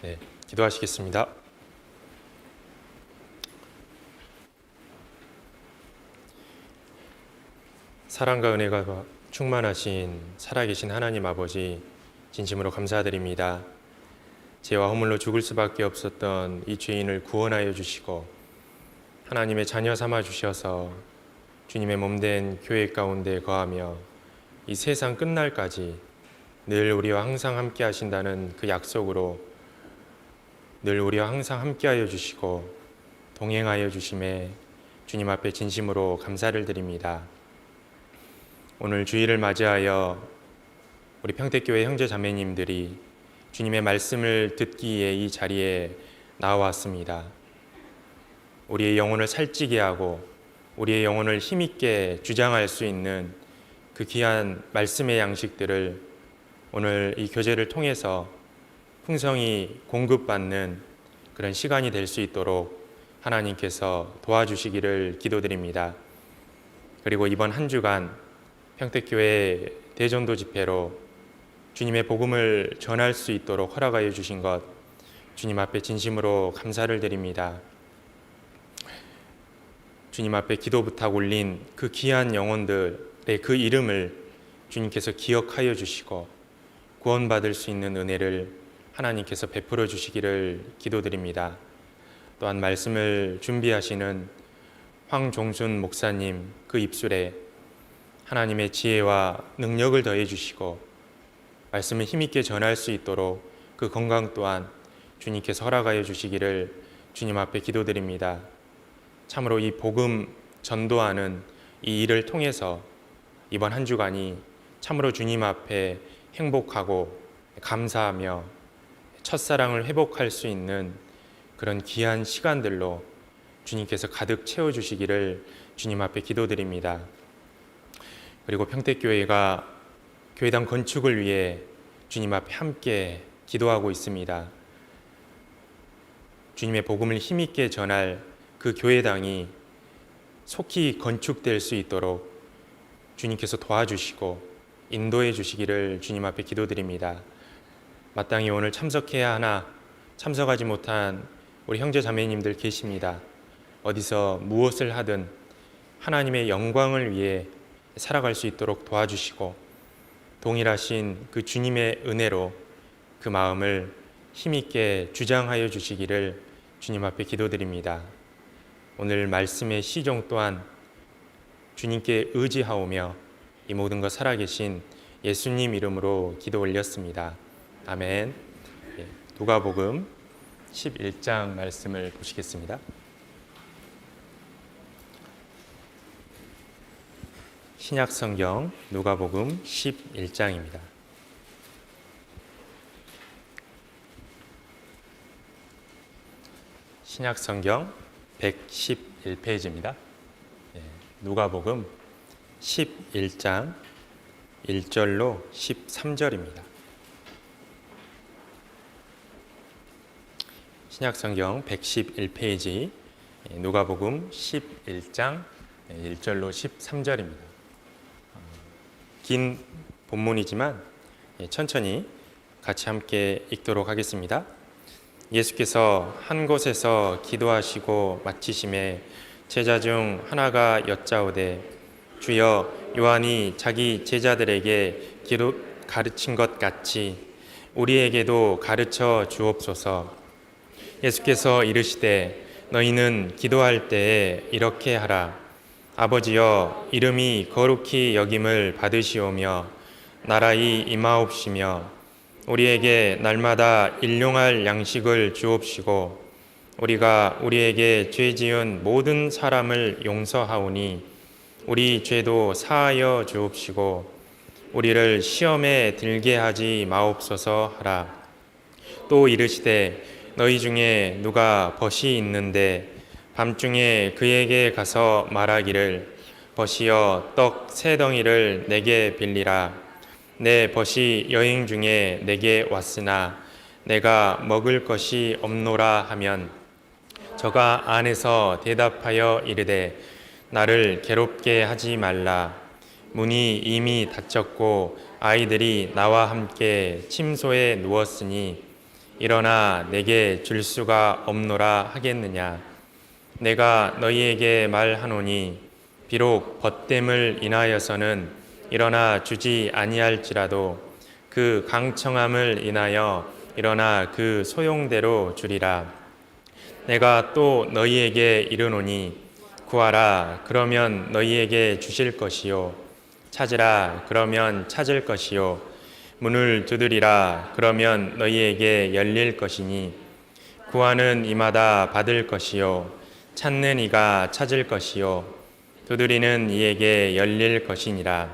네, 기도하시겠습니다. 사랑과 은혜가 충만하신 살아계신 하나님 아버지, 진심으로 감사드립니다. 죄와 허물로 죽을 수밖에 없었던 이 죄인을 구원하여 주시고 하나님의 자녀 삼아 주셔서 주님의 몸된 교회 가운데 거하며 이 세상 끝날까지 늘 우리와 항상 함께 하신다는 그 약속으로 늘 우리와 항상 함께하여 주시고 동행하여 주심에 주님 앞에 진심으로 감사를 드립니다. 오늘 주일을 맞이하여 우리 평택교회 형제 자매님들이 주님의 말씀을 듣기에 이 자리에 나왔습니다. 우리의 영혼을 살찌게 하고 우리의 영혼을 힘있게 주장할 수 있는 그 귀한 말씀의 양식들을 오늘 이 교제를 통해서 풍성히 공급받는 그런 시간이 될 수 있도록 하나님께서 도와주시기를 기도드립니다. 그리고 이번 한 주간 평택교회 대전도 집회로 주님의 복음을 전할 수 있도록 허락하여 주신 것 주님 앞에 진심으로 감사를 드립니다. 주님 앞에 기도 부탁 올린 그 귀한 영혼들의 그 이름을 주님께서 기억하여 주시고 구원받을 수 있는 은혜를 하나님께서 베풀어 주시기를 기도드립니다. 또한 말씀을 준비하시는 황종순 목사님 그 입술에 하나님의 지혜와 능력을 더해 주시고 말씀을 힘있게 전할 수 있도록 그 건강 또한 주님께서 허락하여 주시기를 주님 앞에 기도드립니다. 참으로 이 복음 전도하는 이 일을 통해서 이번 한 주간이 참으로 주님 앞에 행복하고 감사하며 첫사랑을 회복할 수 있는 그런 귀한 시간들로 주님께서 가득 채워주시기를 주님 앞에 기도드립니다. 그리고 평택교회가 교회당 건축을 위해 주님 앞에 함께 기도하고 있습니다. 주님의 복음을 힘있게 전할 그 교회당이 속히 건축될 수 있도록 주님께서 도와주시고 인도해 주시기를 주님 앞에 기도드립니다. 마땅히 오늘 참석해야 하나 참석하지 못한 우리 형제 자매님들 계십니다. 어디서 무엇을 하든 하나님의 영광을 위해 살아갈 수 있도록 도와주시고 동일하신 그 주님의 은혜로 그 마음을 힘있게 주장하여 주시기를 주님 앞에 기도드립니다. 오늘 말씀의 시종 또한 주님께 의지하오며 이 모든 것 살아계신 예수님 이름으로 기도 올렸습니다. 아멘. 누가복음 11장 말씀을 보시겠습니다. 신약성경 누가복음 11장입니다. 신약성경 111페이지입니다. 누가복음 11장 1절로 13절입니다. 신약성경 111페이지 누가복음 11장 1절로 13절입니다. 긴 본문이지만 천천히 같이 함께 읽도록 하겠습니다. 예수께서 한 곳에서 기도하시고 마치심에 제자 중 하나가 여짜오되 주여, 요한이 자기 제자들에게 가르친 것 같이 우리에게도 가르쳐 주옵소서. 예수께서 이르시되 너희는 기도할 때에 이렇게 하라. 아버지여, 이름이 거룩히 여김을 받으시오며 나라의 임하옵시며 우리에게 날마다 일용할 양식을 주옵시고 우리가 우리에게 죄 지은 모든 사람을 용서하오니 우리 죄도 사하여 주옵시고 우리를 시험에 들게 하지 마옵소서 하라. 또 이르시되 너희 중에 누가 벗이 있는데 밤중에 그에게 가서 말하기를 벗이여 떡 세 덩이를 내게 빌리라. 내 벗이 여행 중에 내게 왔으나 내가 먹을 것이 없노라 하면 저가 안에서 대답하여 이르되 나를 괴롭게 하지 말라. 문이 이미 닫혔고 아이들이 나와 함께 침소에 누웠으니 일어나 내게 줄 수가 없노라 하겠느냐. 내가 너희에게 말하노니 비록 벗됨을 인하여서는 일어나 주지 아니할지라도 그 강청함을 인하여 일어나 그 소용대로 주리라. 내가 또 너희에게 이르노니 구하라 그러면 너희에게 주실 것이요 찾으라 그러면 찾을 것이요 문을 두드리라 그러면 너희에게 열릴 것이니 구하는 이마다 받을 것이요 찾는 이가 찾을 것이요 두드리는 이에게 열릴 것이니라.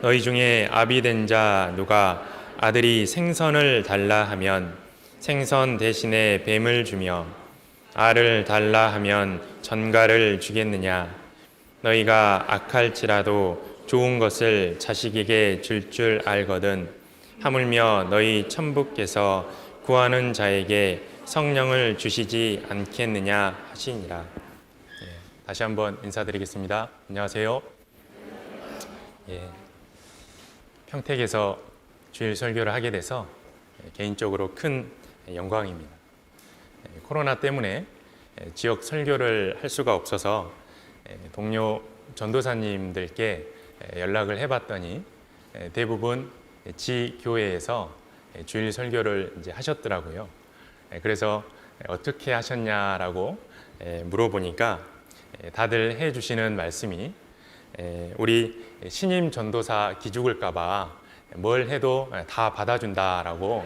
너희 중에 아비 된 자 누가 아들이 생선을 달라 하면 생선 대신에 뱀을 주며 알을 달라 하면 전갈을 주겠느냐. 너희가 악할지라도 좋은 것을 자식에게 줄 알거든 하물며 너희 천부께서 구하는 자에게 성령을 주시지 않겠느냐 하시니라. 다시 한번 인사드리겠습니다. 안녕하세요. 평택에서 주일 설교를 하게 돼서 개인적으로 큰 영광입니다. 코로나 때문에 지역 설교를 할 수가 없어서 동료 전도사님들께 연락을 해봤더니 대부분 지교회에서 주일 설교를 이제 하셨더라고요. 그래서 어떻게 하셨냐라고 물어보니까 다들 해주시는 말씀이 우리 신임 전도사 기죽을까봐 뭘 해도 다 받아준다라고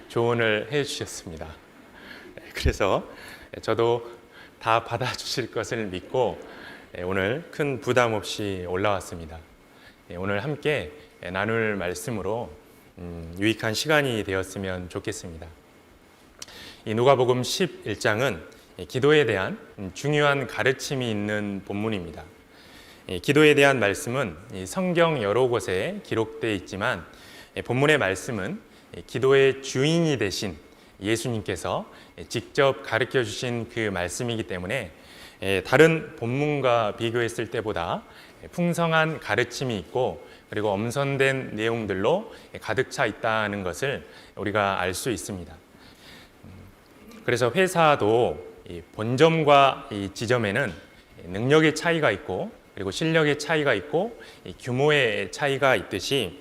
조언을 해주셨습니다. 그래서 저도 다 받아주실 것을 믿고 오늘 큰 부담 없이 올라왔습니다. 오늘 함께 나눌 말씀으로 유익한 시간이 되었으면 좋겠습니다. 이 누가복음 11장은 기도에 대한 중요한 가르침이 있는 본문입니다. 기도에 대한 말씀은 성경 여러 곳에 기록되어 있지만 본문의 말씀은 기도의 주인이 되신 예수님께서 직접 가르쳐 주신 그 말씀이기 때문에 다른 본문과 비교했을 때보다 풍성한 가르침이 있고 그리고 엄선된 내용들로 가득 차 있다는 것을 우리가 알 수 있습니다. 그래서 회사도 본점과 지점에는 능력의 차이가 있고 그리고 실력의 차이가 있고 규모의 차이가 있듯이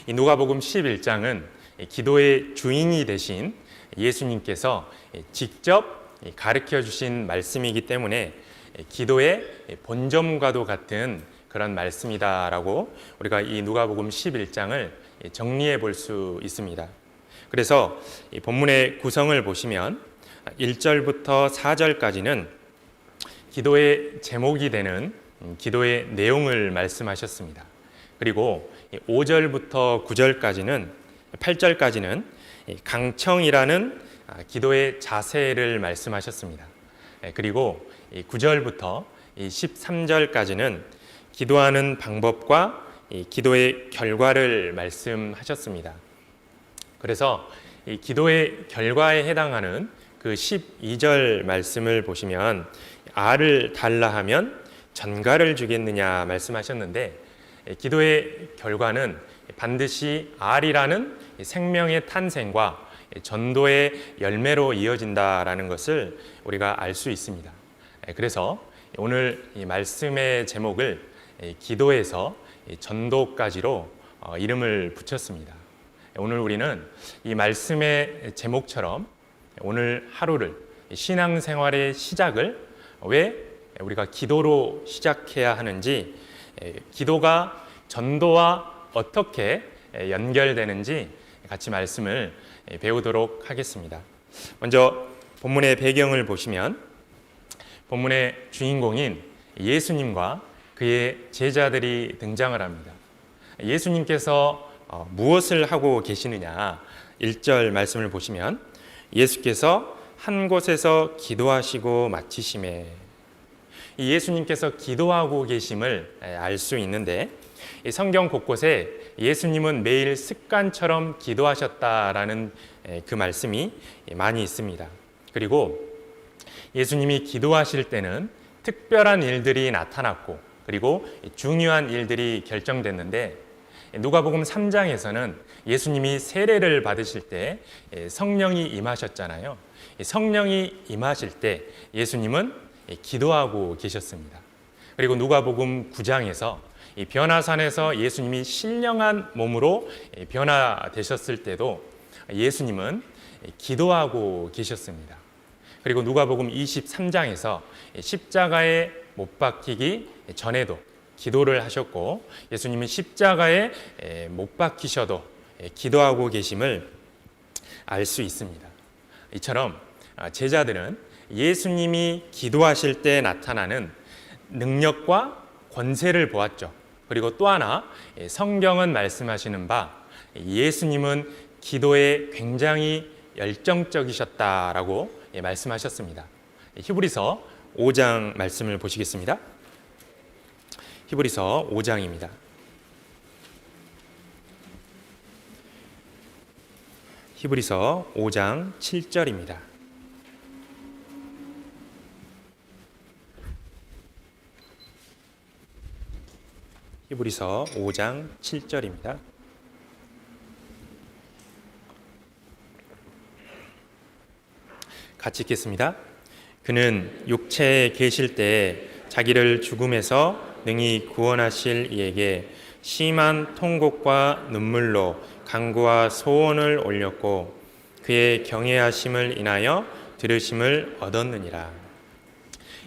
이 누가복음 11장은 기도의 주인이 되신 예수님께서 직접 가르쳐 주신 말씀이기 때문에 기도의 본점과도 같은 그런 말씀이다라고 우리가 이 누가복음 11장을 정리해 볼 수 있습니다. 그래서 이 본문의 구성을 보시면 1절부터 4절까지는 기도의 제목이 되는 기도의 내용을 말씀하셨습니다. 그리고 5절부터 9절까지는 8절까지는 강청이라는 기도의 자세를 말씀하셨습니다. 그리고 9절부터 13절까지는 기도하는 방법과 기도의 결과를 말씀하셨습니다. 그래서 이 기도의 결과에 해당하는 그 12절 말씀을 보시면 알을 달라 하면 전갈을 주겠느냐 말씀하셨는데 기도의 결과는 반드시 알이라는 생명의 탄생과 전도의 열매로 이어진다라는 것을 우리가 알 수 있습니다. 그래서 오늘 이 말씀의 제목을 기도에서 전도까지로 이름을 붙였습니다. 오늘 우리는 이 말씀의 제목처럼 오늘 하루를 신앙생활의 시작을 왜 우리가 기도로 시작해야 하는지, 기도가 전도와 어떻게 연결되는지 같이 말씀을 배우도록 하겠습니다. 먼저 본문의 배경을 보시면 본문의 주인공인 예수님과 그의 제자들이 등장을 합니다. 예수님께서 무엇을 하고 계시느냐 1절 말씀을 보시면 예수께서 한 곳에서 기도하시고 마치심에, 이 예수님께서 기도하고 계심을 알 수 있는데 이 성경 곳곳에 예수님은 매일 습관처럼 기도하셨다라는 그 말씀이 많이 있습니다. 그리고 예수님이 기도하실 때는 특별한 일들이 나타났고 그리고 중요한 일들이 결정됐는데 누가복음 3장에서는 예수님이 세례를 받으실 때 성령이 임하셨잖아요. 성령이 임하실 때 예수님은 기도하고 계셨습니다. 그리고 누가복음 9장에서 이 변화산에서 예수님이 신령한 몸으로 변화되셨을 때도 예수님은 기도하고 계셨습니다. 그리고 누가복음 23장에서 십자가에 못 박히기 전에도 기도를 하셨고, 예수님은 십자가에 못 박히셔도 기도하고 계심을 알 수 있습니다. 이처럼 제자들은 예수님이 기도하실 때 나타나는 능력과 권세를 보았죠. 그리고 또 하나, 성경은 말씀하시는 바 예수님은 기도에 굉장히 열정적이셨다라고 말씀하셨습니다. 히브리서 5장 말씀을 보시겠습니다. 히브리서 5장입니다. 히브리서 5장 7절입니다. 히브리서 5장 7절입니다. 같이 읽겠습니다. 그는 육체에 계실 때 자기를 죽음에서 능히 구원하실 이에게 심한 통곡과 눈물로 간구와 소원을 올렸고 그의 경외하심을 인하여 들으심을 얻었느니라.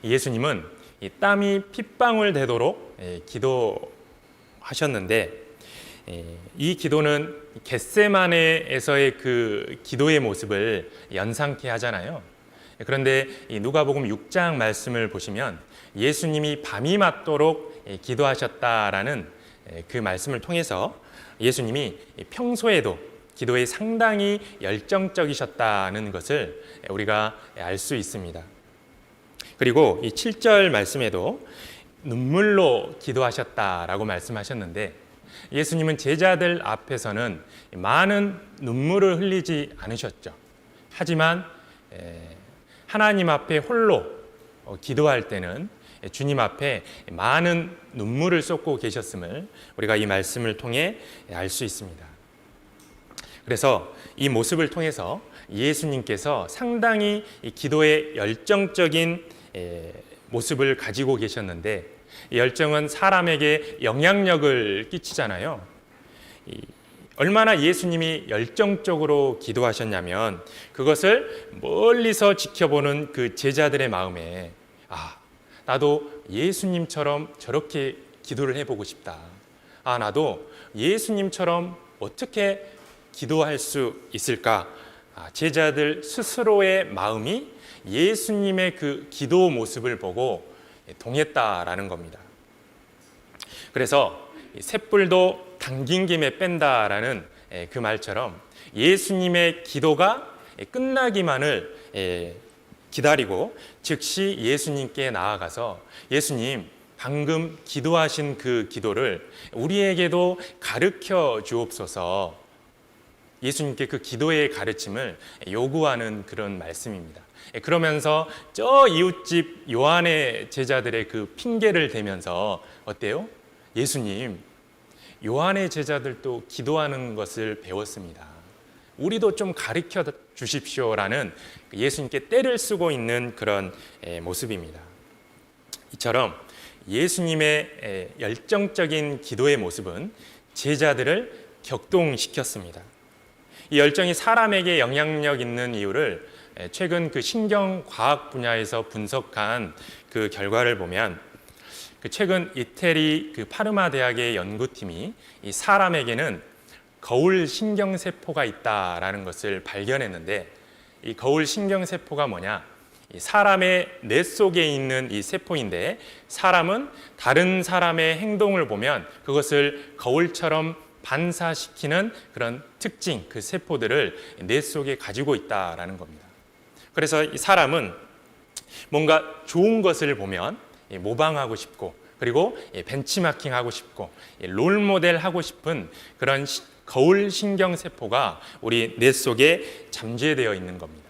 예수님은 이 땀이 핏방울 되도록 기도하셨는데, 이 기도는 겟세마네에서의 그 기도의 모습을 연상케 하잖아요. 그런데 이 누가복음 6장 말씀을 보시면 예수님이 밤이 맞도록 기도하셨다라는 그 말씀을 통해서 예수님이 평소에도 기도에 상당히 열정적이셨다는 것을 우리가 알 수 있습니다. 그리고 이 7절 말씀에도 눈물로 기도하셨다라고 말씀하셨는데, 예수님은 제자들 앞에서는 많은 눈물을 흘리지 않으셨죠. 하지만 하나님 앞에 홀로 기도할 때는 주님 앞에 많은 눈물을 쏟고 계셨음을 우리가 이 말씀을 통해 알 수 있습니다. 그래서 이 모습을 통해서 예수님께서 상당히 기도의 열정적인 모습을 가지고 계셨는데, 이 열정은 사람에게 영향력을 끼치잖아요. 얼마나 예수님이 열정적으로 기도하셨냐면 그것을 멀리서 지켜보는 그 제자들의 마음에 나도 예수님처럼 저렇게 기도를 해보고 싶다. 나도 예수님처럼 어떻게 기도할 수 있을까? 제자들 스스로의 마음이 예수님의 그 기도 모습을 보고 동했다라는 겁니다. 그래서 셋불도 당긴 김에 뺀다라는 그 말처럼 예수님의 기도가 끝나기만을 기다리고 즉시 예수님께 나아가서 예수님, 방금 기도하신 그 기도를 우리에게도 가르쳐 주옵소서, 예수님께 그 기도의 가르침을 요구하는 그런 말씀입니다. 그러면서 저 이웃집 요한의 제자들의 그 핑계를 대면서 어때요? 예수님, 요한의 제자들도 기도하는 것을 배웠습니다. 우리도 좀 가르쳐 주십시오라는 예수님께 떼를 쓰고 있는 그런 모습입니다. 이처럼 예수님의 열정적인 기도의 모습은 제자들을 격동시켰습니다. 이 열정이 사람에게 영향력 있는 이유를 최근 그 신경과학 분야에서 분석한 그 결과를 보면, 그 최근 이태리 그 파르마 대학의 연구팀이 이 사람에게는 거울 신경세포가 있다라는 것을 발견했는데, 이 거울 신경세포가 뭐냐? 이 사람의 뇌 속에 있는 이 세포인데, 사람은 다른 사람의 행동을 보면 그것을 거울처럼 반사시키는 그런 특징, 그 세포들을 뇌 속에 가지고 있다라는 겁니다. 그래서 이 사람은 뭔가 좋은 것을 보면 모방하고 싶고, 그리고 벤치마킹하고 싶고, 롤모델 하고 싶은 그런 거울 신경세포가 우리 뇌 속에 잠재되어 있는 겁니다.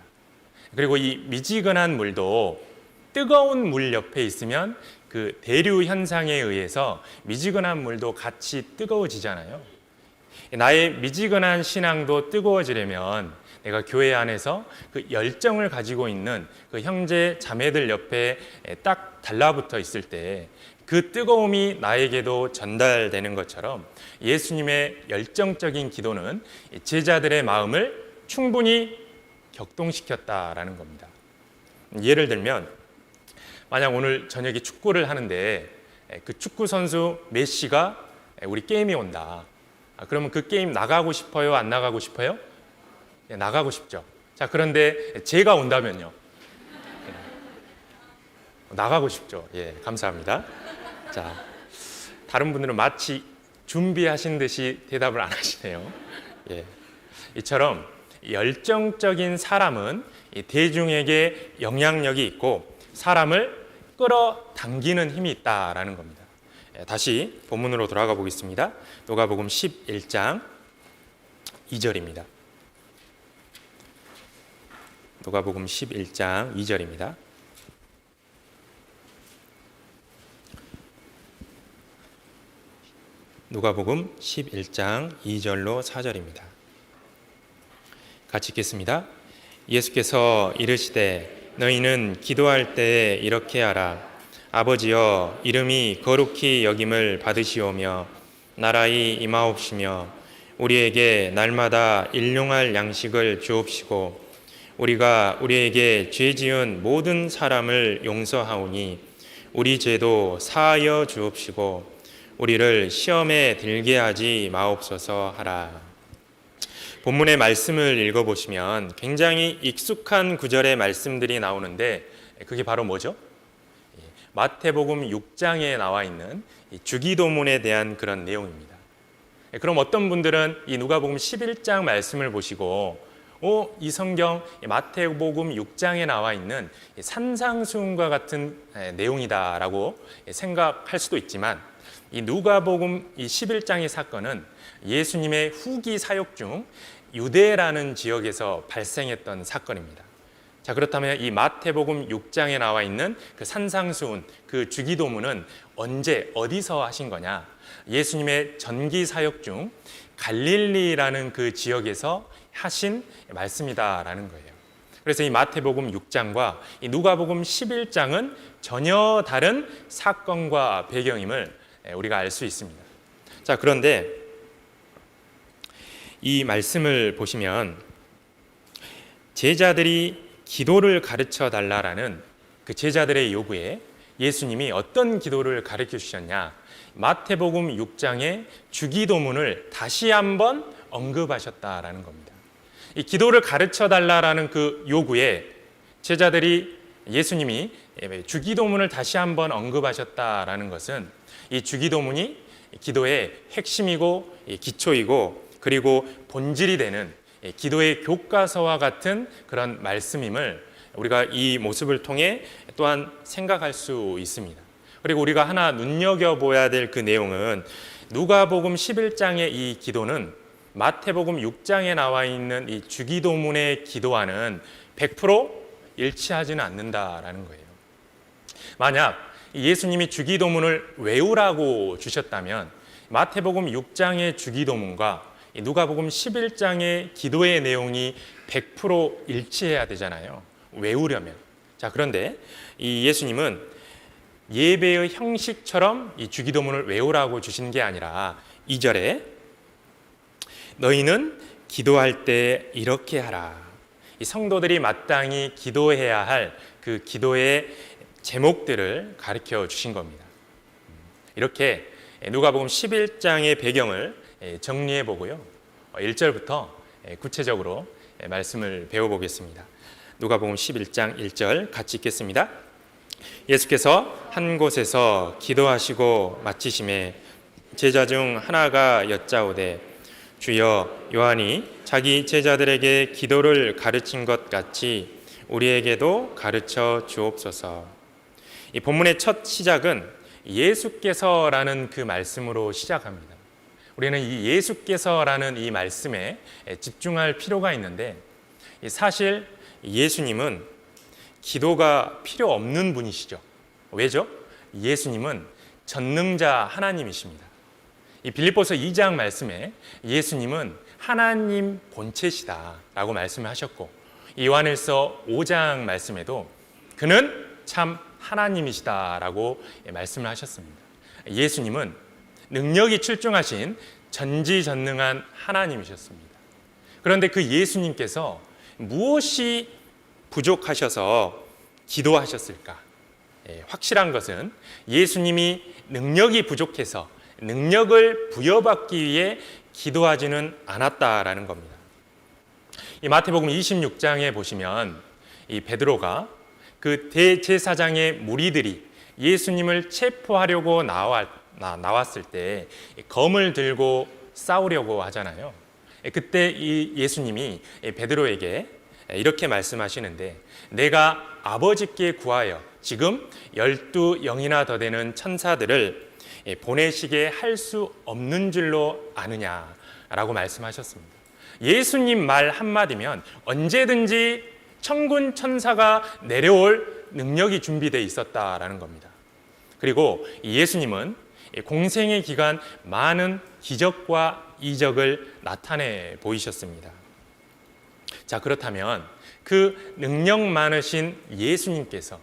그리고 이 미지근한 물도 뜨거운 물 옆에 있으면 그 대류 현상에 의해서 미지근한 물도 같이 뜨거워지잖아요. 나의 미지근한 신앙도 뜨거워지려면 내가 교회 안에서 그 열정을 가지고 있는 그 형제 자매들 옆에 딱 달라붙어 있을 때 그 뜨거움이 나에게도 전달되는 것처럼 예수님의 열정적인 기도는 제자들의 마음을 충분히 격동시켰다라는 겁니다. 예를 들면 만약 오늘 저녁에 축구를 하는데 그 축구 선수 메시가 우리 게임이 온다. 그러면 그 게임 나가고 싶어요? 안 나가고 싶어요? 나가고 싶죠. 자, 그런데 제가 온다면요? 나가고 싶죠. 예, 감사합니다. 자, 다른 분들은 마치 준비하신 듯이 대답을 안 하시네요. 예, 이처럼 열정적인 사람은 대중에게 영향력이 있고 사람을 끌어당기는 힘이 있다라는 겁니다. 다시 본문으로 돌아가 보겠습니다. 누가복음 11장 2절입니다. 누가복음 11장 2절입니다. 누가복음 11장 2절로 4절입니다. 같이 읽겠습니다. 예수께서 이르시되 너희는 기도할 때 이렇게 하라. 아버지여, 이름이 거룩히 여김을 받으시오며 나라의 임하옵시며 우리에게 날마다 일용할 양식을 주옵시고 우리가 우리에게 죄 지은 모든 사람을 용서하오니 우리 죄도 사하여 주옵시고 우리를 시험에 들게 하지 마옵소서 하라. 본문의 말씀을 읽어보시면 굉장히 익숙한 구절의 말씀들이 나오는데 그게 바로 뭐죠? 마태복음 6장에 나와 있는 주기도문에 대한 그런 내용입니다. 그럼 어떤 분들은 이 누가복음 11장 말씀을 보시고 이 성경 마태복음 6장에 나와 있는 산상수훈과 같은 내용이다라고 생각할 수도 있지만 이 누가복음 이 11장의 사건은 예수님의 후기 사역 중 유대라는 지역에서 발생했던 사건입니다. 자, 그렇다면 이 마태복음 6장에 나와 있는 그 산상수훈, 그 주기도문은 언제 어디서 하신 거냐? 예수님의 전기 사역 중 갈릴리라는 그 지역에서 하신 말씀이다라는 거예요. 그래서 이 마태복음 6장과 이 누가복음 11장은 전혀 다른 사건과 배경임을 우리가 알 수 있습니다. 자, 그런데 이 말씀을 보시면 제자들이 기도를 가르쳐 달라라는 그 제자들의 요구에 예수님이 어떤 기도를 가르쳐 주셨냐? 마태복음 6장의 주기도문을 다시 한번 언급하셨다라는 겁니다. 이 기도를 가르쳐 달라라는 그 요구에 제자들이 예수님이 주기도문을 다시 한번 언급하셨다라는 것은 이 주기도문이 기도의 핵심이고 기초이고 그리고 본질이 되는 기도의 교과서와 같은 그런 말씀임을 우리가 이 모습을 통해 또한 생각할 수 있습니다. 그리고 우리가 하나 눈여겨봐야 될 그 내용은 누가복음 11장의 이 기도는 마태복음 6장에 나와 있는 이 주기도문의 기도와는 100% 일치하지는 않는다라는 거예요. 만약 예수님이 주기도문을 외우라고 주셨다면 마태복음 6장의 주기도문과 누가복음 11장의 기도의 내용이 100% 일치해야 되잖아요. 외우려면. 자, 그런데 이 예수님은 예배의 형식처럼 이 주기도문을 외우라고 주신 게 아니라 2절에 너희는 기도할 때 이렇게 하라. 이 성도들이 마땅히 기도해야 할 그 기도의 제목들을 가르쳐 주신 겁니다. 이렇게 누가복음 11장의 배경을 정리해 보고요. 1절부터 구체적으로 말씀을 배워보겠습니다. 누가복음 11장 1절 같이 읽겠습니다. 예수께서 한 곳에서 기도하시고 마치심에 제자 중 하나가 여짜오되 주여, 요한이 자기 제자들에게 기도를 가르친 것 같이 우리에게도 가르쳐 주옵소서. 이 본문의 첫 시작은 예수께서라는 그 말씀으로 시작합니다. 우리는 이 예수께서라는 이 말씀에 집중할 필요가 있는데 사실 예수님은 기도가 필요 없는 분이시죠. 왜죠? 예수님은 전능자 하나님이십니다. 이 빌립보서 2장 말씀에 예수님은 하나님 본체시다라고 말씀을 하셨고, 요한일서 5장 말씀에도 그는 참 하나님이시다라고 말씀을 하셨습니다. 예수님은 능력이 출중하신 전지전능한 하나님이셨습니다. 그런데 그 예수님께서 무엇이 부족하셔서 기도하셨을까? 확실한 것은 예수님이 능력이 부족해서 능력을 부여받기 위해 기도하지는 않았다라는 겁니다. 이 마태복음 26장에 보시면 이 베드로가 그 대제사장의 무리들이 예수님을 체포하려고 나왔을 때 검을 들고 싸우려고 하잖아요. 그때 이 예수님이 베드로에게 이렇게 말씀하시는데, 내가 아버지께 구하여 지금 12영이나 더 되는 천사들을 보내시게 할 수 없는 줄로 아느냐라고 말씀하셨습니다. 예수님 말 한마디면 언제든지 천군 천사가 내려올 능력이 준비되어 있었다라는 겁니다. 그리고 예수님은 공생의 기간 많은 기적과 이적을 나타내 보이셨습니다. 자, 그렇다면 그 능력 많으신 예수님께서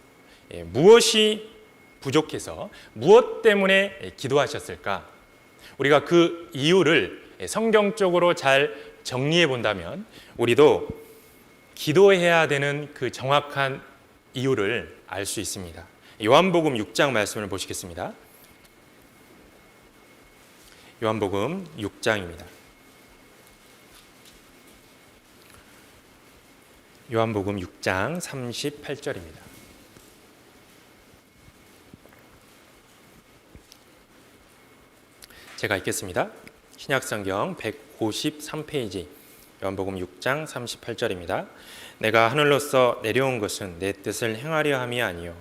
무엇이 부족해서 무엇 때문에 기도하셨을까? 우리가 그 이유를 성경적으로 잘 정리해 본다면 우리도 기도해야 되는 그 정확한 이유를 알 수 있습니다. 요한복음 6장 말씀을 보시겠습니다. 요한복음 6장입니다. 요한복음 6장 38절입니다. 제가 읽겠습니다. 신약성경 153페이지 요한복음 6장 38절입니다. 내가 하늘로서 내려온 것은 내 뜻을 행하려 함이 아니요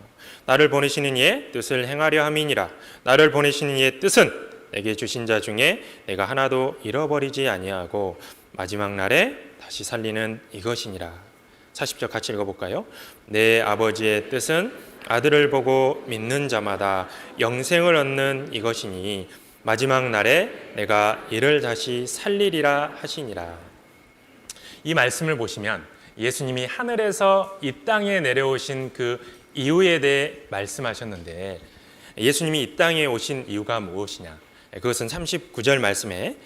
나를 보내시는 이의 뜻을 행하려 함이니라. 나를 보내시는 이의 뜻은 내게 주신 자 중에 내가 하나도 잃어버리지 아니하고 마지막 날에 다시 살리는 이것이니라. 40절 같이 읽어볼까요? 내 아버지의 뜻은 아들을 보고 믿는 자마다 영생을 얻는 이것이니 마지막 날에 내가 이를 다시 살리리라 하시니라. 이 말씀을 보시면 예수님이 하늘에서 이 땅에 내려오신 그 이유에 대해 말씀하셨는데, 예수님이 이 땅에 오신 이유가 무엇이냐? 그것은 39절 말씀에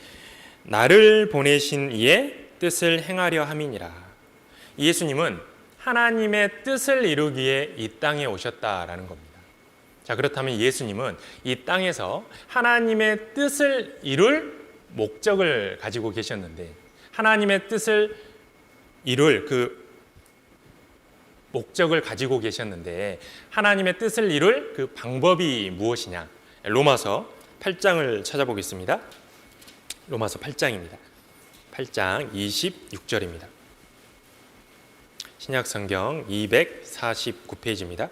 나를 보내신 이의 뜻을 행하려 함이니라. 예수님은 하나님의 뜻을 이루기 위해 이 땅에 오셨다라는 겁니다. 자, 그렇다면 예수님은 이 땅에서 하나님의 뜻을 이룰 목적을 가지고 계셨는데, 하나님의 뜻을 이룰 그 목적을 가지고 계셨는데 하나님의 뜻을 이룰 그 방법이 무엇이냐? 로마서 8장을 찾아보겠습니다. 로마서 8장입니다. 8장 26절입니다. 신약성경 249페이지입니다.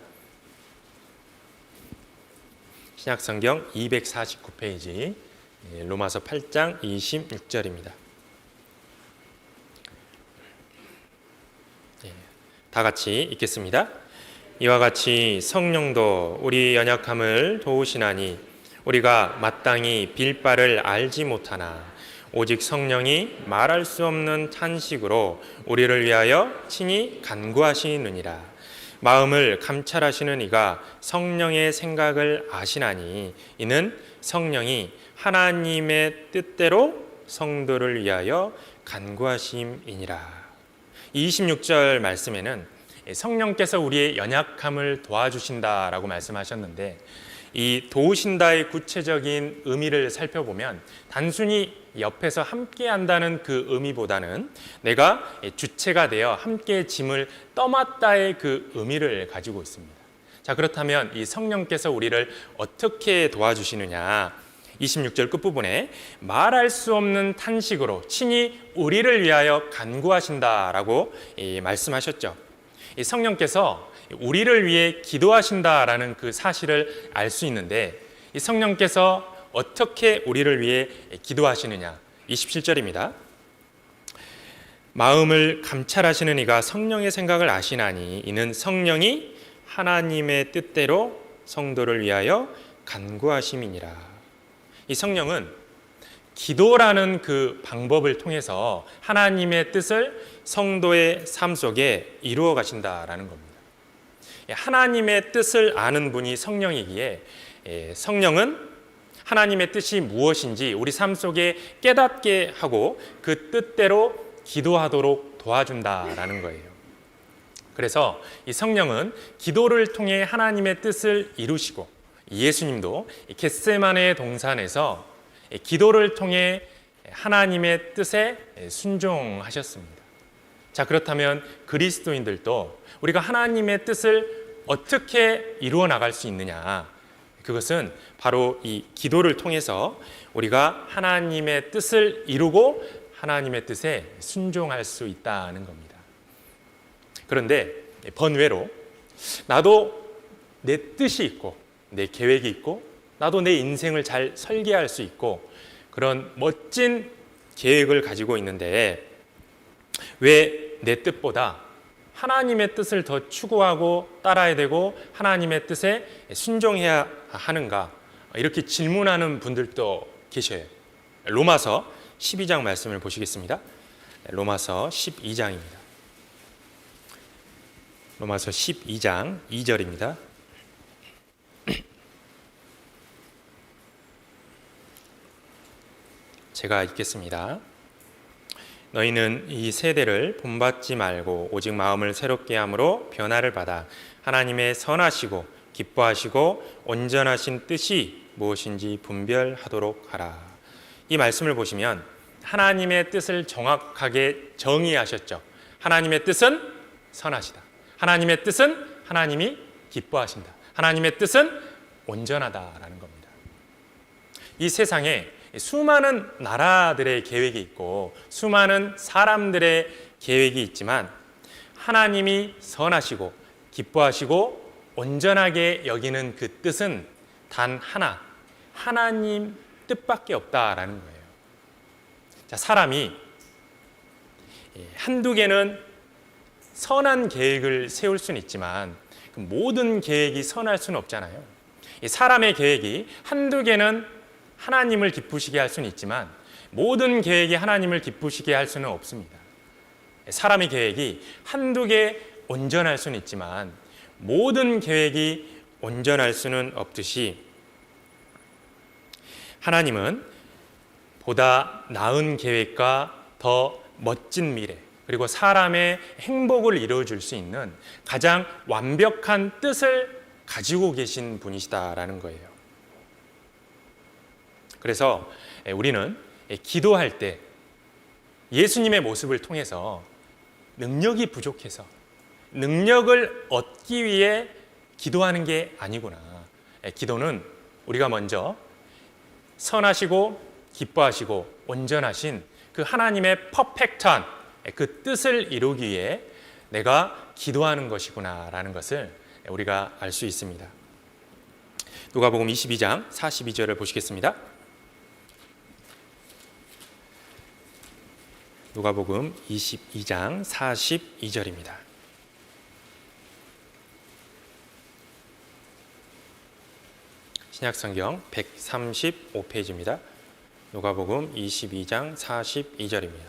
신약성경 249페이지 로마서 8장 26절입니다. 다 같이 읽겠습니다. 이와 같이 성령도 우리 연약함을 도우시나니 우리가 마땅히 빌 바를 알지 못하나 오직 성령이 말할 수 없는 탄식으로 우리를 위하여 친히 간구하시느니라. 마음을 감찰하시는 이가 성령의 생각을 아시나니 이는 성령이 하나님의 뜻대로 성도를 위하여 간구하심이니라. 26절 말씀에는 성령께서 우리의 연약함을 도와주신다라고 말씀하셨는데, 이 도우신다의 구체적인 의미를 살펴보면 단순히 옆에서 함께 한다는 그 의미보다는 내가 주체가 되어 함께 짐을 떠맡다의 그 의미를 가지고 있습니다. 자, 그렇다면 이 성령께서 우리를 어떻게 도와주시느냐? 26절 끝부분에 말할 수 없는 탄식으로 친히 우리를 위하여 간구하신다라고 말씀하셨죠. 이 성령께서 우리를 위해 기도하신다라는 그 사실을 알 수 있는데, 이 성령께서 어떻게 우리를 위해 기도하시느냐? 27절입니다. 마음을 감찰하시는 이가 성령의 생각을 아시나니 이는 성령이 하나님의 뜻대로 성도를 위하여 간구하심이니라. 이 성령은 기도라는 그 방법을 통해서 하나님의 뜻을 성도의 삶 속에 이루어 가신다라는 겁니다. 하나님의 뜻을 아는 분이 성령이기에 성령은 하나님의 뜻이 무엇인지 우리 삶 속에 깨닫게 하고 그 뜻대로 기도하도록 도와준다라는 거예요. 그래서 이 성령은 기도를 통해 하나님의 뜻을 이루시고, 예수님도 겟세마네 동산에서 기도를 통해 하나님의 뜻에 순종하셨습니다. 자, 그렇다면 그리스도인들도 우리가 하나님의 뜻을 어떻게 이루어 나갈 수 있느냐? 그것은 바로 이 기도를 통해서 우리가 하나님의 뜻을 이루고 하나님의 뜻에 순종할 수 있다는 겁니다. 그런데 번외로 나도 내 뜻이 있고 내 계획이 있고 나도 내 인생을 잘 설계할 수 있고 그런 멋진 계획을 가지고 있는데 왜 내 뜻보다 하나님의 뜻을 더 추구하고 따라야 되고 하나님의 뜻에 순종해야 하는가? 이렇게 질문하는 분들도 계셔요. 로마서 12장 말씀을 보시겠습니다. 로마서 12장입니다. 로마서 12장 2절입니다. 제가 읽겠습니다. 너희는 이 세대를 본받지 말고 오직 마음을 새롭게 함으로 변화를 받아 하나님의 선하시고 기뻐하시고 온전하신 뜻이 무엇인지 분별하도록 하라. 이 말씀을 보시면 하나님의 뜻을 정확하게 정의하셨죠. 하나님의 뜻은 선하시다. 하나님의 뜻은 하나님이 기뻐하신다. 하나님의 뜻은 온전하다라는 겁니다. 이 세상에 수많은 나라들의 계획이 있고 수많은 사람들의 계획이 있지만 하나님이 선하시고 기뻐하시고 온전하게 여기는 그 뜻은 단 하나, 하나님 뜻밖에 없다라는 거예요. 자, 사람이 한두 개는 선한 계획을 세울 수는 있지만 모든 계획이 선할 수는 없잖아요. 사람의 계획이 한두 개는 하나님을 기쁘시게 할 수는 있지만 모든 계획이 하나님을 기쁘시게 할 수는 없습니다. 사람의 계획이 한두 개 온전할 수는 있지만 모든 계획이 온전할 수는 없듯이 하나님은 보다 나은 계획과 더 멋진 미래 그리고 사람의 행복을 이루어줄 수 있는 가장 완벽한 뜻을 가지고 계신 분이시다라는 거예요. 그래서 우리는 기도할 때 예수님의 모습을 통해서 능력이 부족해서 능력을 얻기 위해 기도하는 게 아니구나. 기도는 우리가 먼저 선하시고 기뻐하시고 온전하신 그 하나님의 퍼펙트한 그 뜻을 이루기 위해 내가 기도하는 것이구나라는 것을 우리가 알 수 있습니다. 누가복음 22장 42절을 보시겠습니다. 누가복음 22장 42절입니다. 신약성경 135페이지입니다. 누가복음 22장 42절입니다.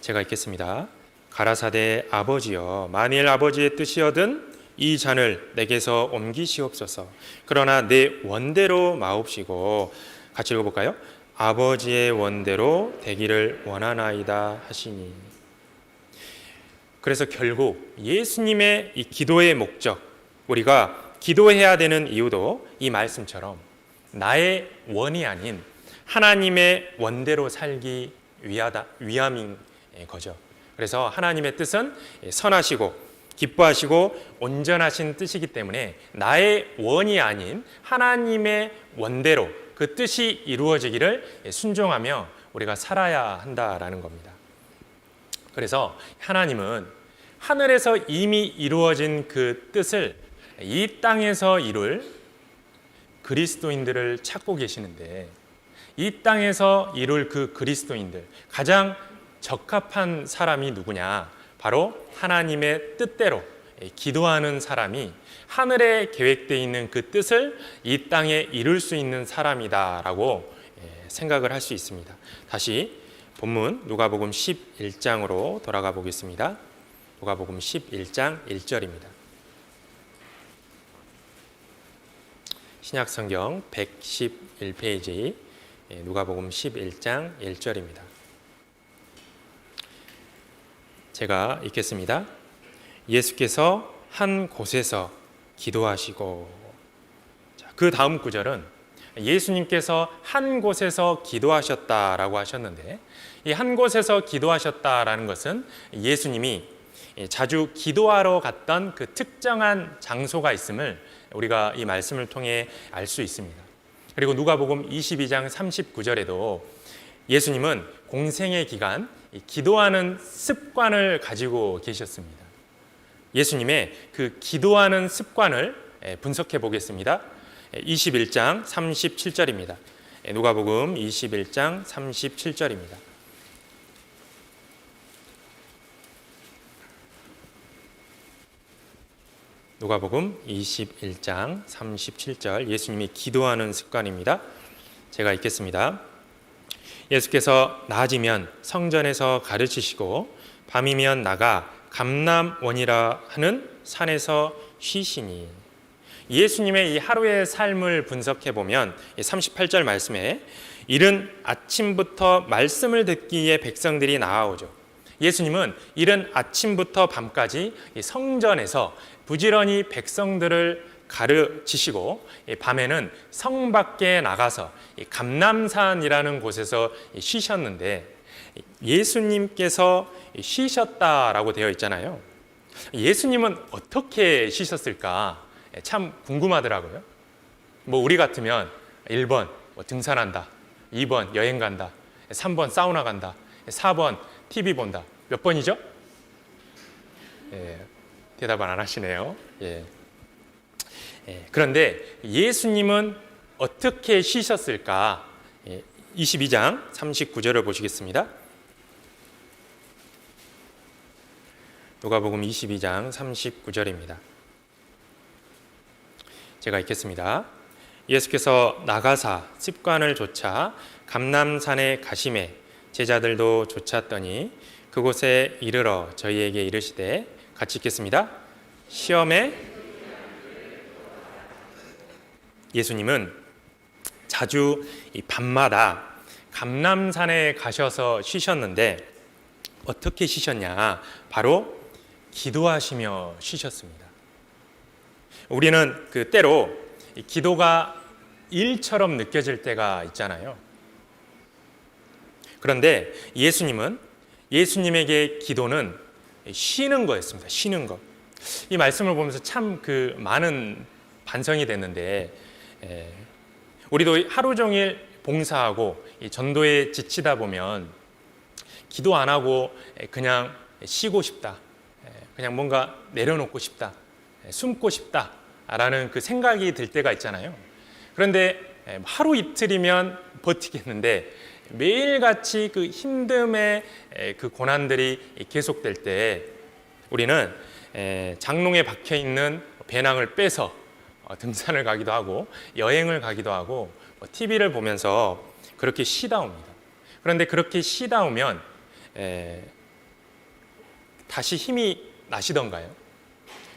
제가 읽겠습니다. 가라사대 아버지여 만일 아버지의 뜻이거든 이 잔을 내게서 옮기시옵소서. 그러나 내 원대로 마옵시고 같이 읽어볼까요? 아버지의 원대로 되기를 원하나이다 하시니. 그래서 결국 예수님의 이 기도의 목적, 우리가 기도해야 되는 이유도 이 말씀처럼 나의 원이 아닌 하나님의 원대로 살기 위함인 거죠. 그래서 하나님의 뜻은 선하시고 기뻐하시고 온전하신 뜻이기 때문에 나의 원이 아닌 하나님의 원대로 그 뜻이 이루어지기를 순종하며 우리가 살아야 한다라는 겁니다. 그래서 하나님은 하늘에서 이미 이루어진 그 뜻을 이 땅에서 이룰 그리스도인들을 찾고 계시는데 이 땅에서 이룰 그 그리스도인들 가장 적합한 사람이 누구냐? 바로 하나님의 뜻대로 기도하는 사람이 하늘에 계획되어 있는 그 뜻을 이 땅에 이룰 수 있는 사람이다라고 생각을 할 수 있습니다. 다시 본문 누가복음 11장으로 돌아가 보겠습니다. 누가복음 11장 1절입니다. 신약성경 111페이지 누가복음 11장 1절입니다. 제가 읽겠습니다. 예수께서 한 곳에서 기도하시고, 그 다음 구절은 예수님께서 한 곳에서 기도하셨다라고 하셨는데, 이 한 곳에서 기도하셨다라는 것은 예수님이 자주 기도하러 갔던 그 특정한 장소가 있음을 우리가 이 말씀을 통해 알 수 있습니다. 그리고 누가복음 22장 39절에도 예수님은 공생의 기간 기도하는 습관을 가지고 계셨습니다. 예수님의 그 기도하는 습관을 분석해 보겠습니다. 21장 37절입니다. 누가복음 21장 37절입니다. 누가복음 21장 37절, 예수님이 기도하는 습관입니다. 제가 읽겠습니다. 예수께서 낮이면 성전에서 가르치시고 밤이면 나가 감람원이라 하는 산에서 쉬시니. 예수님의 이 하루의 삶을 분석해 보면 38절 말씀에 이른 아침부터 말씀을 듣기 위해 백성들이 나아오죠. 예수님은 이른 아침부터 밤까지 성전에서 부지런히 백성들을 가르치시고 밤에는 성 밖에 나가서 감람산이라는 곳에서 쉬셨는데, 예수님께서 쉬셨다라고 되어 있잖아요. 예수님은 어떻게 쉬셨을까 참 궁금하더라고요. 우리 같으면 1번 등산한다, 2번 여행 간다, 3번 사우나 간다, 4번 TV 본다. 몇 번이죠? 대답을 안 하시네요. 그런데 예수님은 어떻게 쉬셨을까? 22장 39절을 보시겠습니다. 누가복음 22장 39절입니다. 제가 읽겠습니다. 예수께서 나가사 습관을 좇아 감람산에 가심에 제자들도 쫓았더니 그곳에 이르러 저희에게 이르시되, 같이 읽겠습니다. 시험에. 예수님은 자주 이 밤마다 감람산에 가셔서 쉬셨는데 어떻게 쉬셨냐? 바로 기도하시며 쉬셨습니다. 우리는 그 때로 기도가 일처럼 느껴질 때가 있잖아요. 그런데 예수님에게 기도는 쉬는 거였습니다. 쉬는 것. 이 말씀을 보면서 참 많은 반성이 됐는데, 우리도 하루 종일 봉사하고 전도에 지치다 보면 기도 안 하고 그냥 쉬고 싶다, 그냥 뭔가 내려놓고 싶다, 숨고 싶다라는 그 생각이 들 때가 있잖아요. 그런데 하루 이틀이면 버티겠는데 매일같이 그 힘듦의 그 고난들이 계속될 때 우리는 장롱에 박혀 있는 배낭을 빼서 등산을 가기도 하고 여행을 가기도 하고 TV를 보면서 그렇게 쉬다 옵니다. 그런데 그렇게 쉬다 오면 다시 힘이 나시던가요?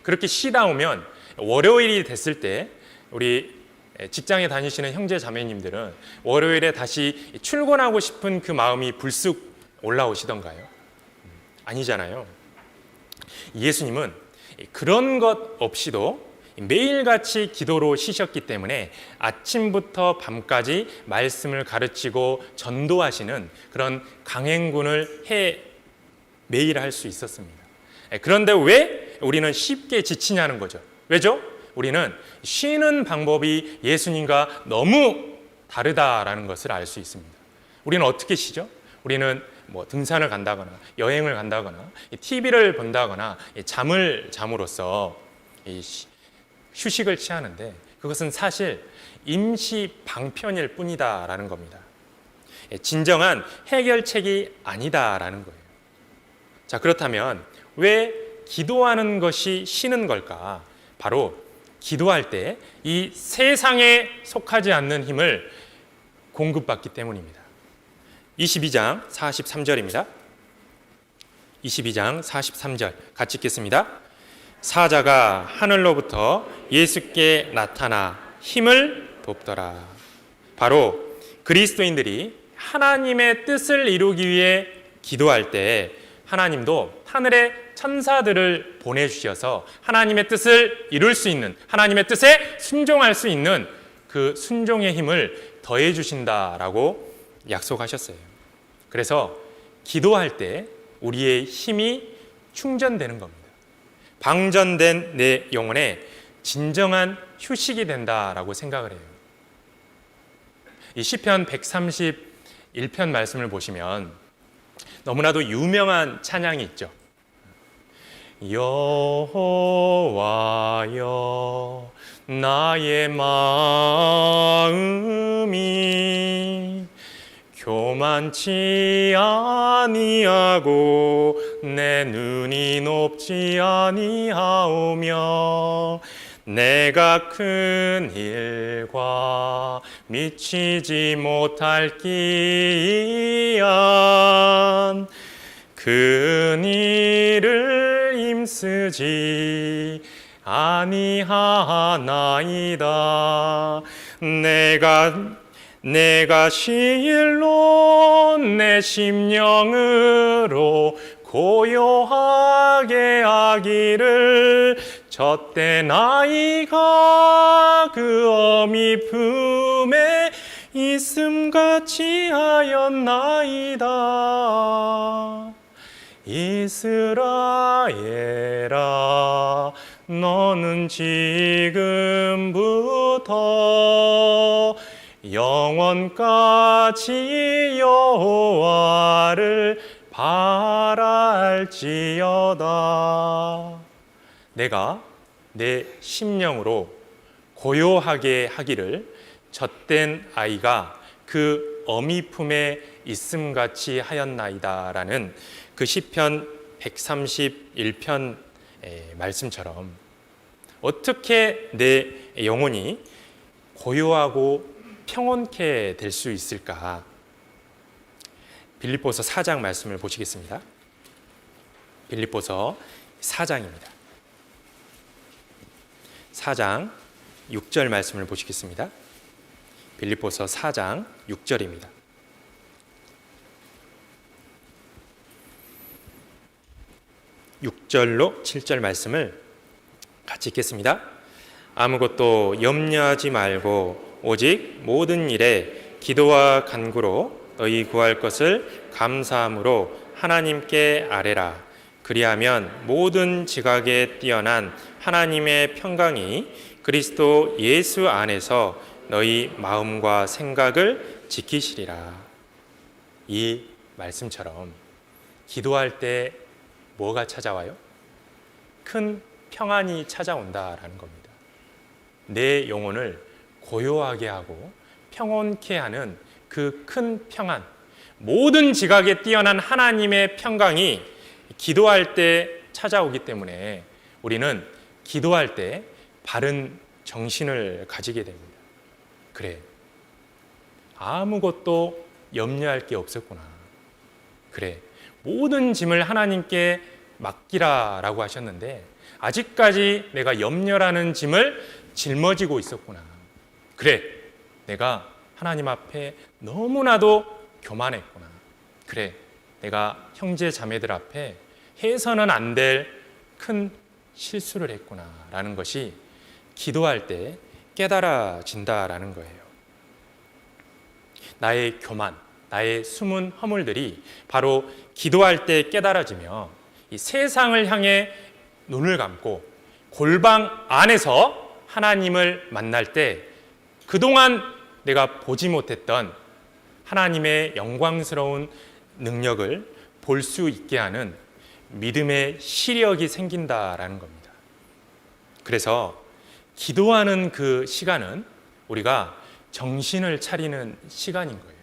그렇게 쉬다 오면 월요일이 됐을 때 우리 직장에 다니시는 형제 자매님들은 월요일에 다시 출근하고 싶은 그 마음이 불쑥 올라오시던가요? 아니잖아요. 예수님은 그런 것 없이도 매일같이 기도로 쉬셨기 때문에 아침부터 밤까지 말씀을 가르치고 전도하시는 그런 강행군을 매일 할 수 있었습니다. 그런데 왜 우리는 쉽게 지치냐는 거죠. 왜죠? 우리는 쉬는 방법이 예수님과 너무 다르다라는 것을 알 수 있습니다. 우리는 어떻게 쉬죠? 우리는 등산을 간다거나 여행을 간다거나 TV를 본다거나 잠을 잠으로써 휴식을 취하는데, 그것은 사실 임시 방편일 뿐이다라는 겁니다. 진정한 해결책이 아니다라는 거예요. 자, 그렇다면 왜 기도하는 것이 쉬는 걸까? 바로 기도할 때 이 세상에 속하지 않는 힘을 공급받기 때문입니다. 22장 43절입니다. 22장 43절 같이 읽겠습니다. 사자가 하늘로부터 예수께 나타나 힘을 돕더라. 바로 그리스도인들이 하나님의 뜻을 이루기 위해 기도할 때 하나님도 하늘의 천사들을 보내주셔서 하나님의 뜻을 이룰 수 있는, 하나님의 뜻에 순종할 수 있는 그 순종의 힘을 더해 주신다라고 약속하셨어요. 그래서 기도할 때 우리의 힘이 충전되는 겁니다. 방전된 내 영혼에 진정한 휴식이 된다라고 생각을 해요. 이 시편 131편 말씀을 보시면 너무나도 유명한 찬양이 있죠. 여호와여 나의 마음이 교만치 아니하고 내 눈이 높지 아니하오며 내가 큰 일과 미치지 못할 기이한 큰 일을 힘쓰지 아니하나이다. 내가 시일로 내 심령으로 고요하게 하기를 젖된 아이가 그 어미 품에 있음같이 하였나이다. 이스라엘아 너는 지금부터 영원까지 여호와를 바랄지어다. 내가 내 심령으로 고요하게 하기를 젖된 아이가 그 어미 품에 있음같이 하였나이다라는 그 시편 131편 말씀처럼 어떻게 내 영혼이 고요하고 평온케 될 수 있을까? 빌립보서 4장 말씀을 보시겠습니다. 빌립보서 4장입니다. 4장 6절 말씀을 보시겠습니다. 빌립보서 4장 6절입니다. 6절로 7절 말씀을 같이 읽겠습니다. 아무것도 염려하지 말고 오직 모든 일에 기도와 간구로 너희 구할 것을 감사함으로 하나님께 아뢰라. 그리하면 모든 지각에 뛰어난 하나님의 평강이 그리스도 예수 안에서 너희 마음과 생각을 지키시리라. 이 말씀처럼 기도할 때 뭐가 찾아와요? 큰 평안이 찾아온다라는 겁니다. 내 영혼을 고요하게 하고 평온케 하는 그 큰 평안, 모든 지각에 뛰어난 하나님의 평강이 기도할 때 찾아오기 때문에 우리는 기도할 때 바른 정신을 가지게 됩니다. 그래, 아무것도 염려할 게 없었구나. 그래, 모든 짐을 하나님께 맡기라라고 하셨는데 아직까지 내가 염려라는 짐을 짊어지고 있었구나. 그래, 내가 하나님 앞에 너무나도 교만했구나. 그래, 내가 형제 자매들 앞에 해서는 안 될 큰 실수를 했구나 라는 것이 기도할 때 깨달아진다라는 거예요. 나의 교만, 나의 숨은 허물들이 바로 기도할 때 깨달아지며 이 세상을 향해 눈을 감고 골방 안에서 하나님을 만날 때 그동안 내가 보지 못했던 하나님의 영광스러운 능력을 볼 수 있게 하는 믿음의 시력이 생긴다라는 겁니다. 그래서 기도하는 그 시간은 우리가 정신을 차리는 시간인 거예요.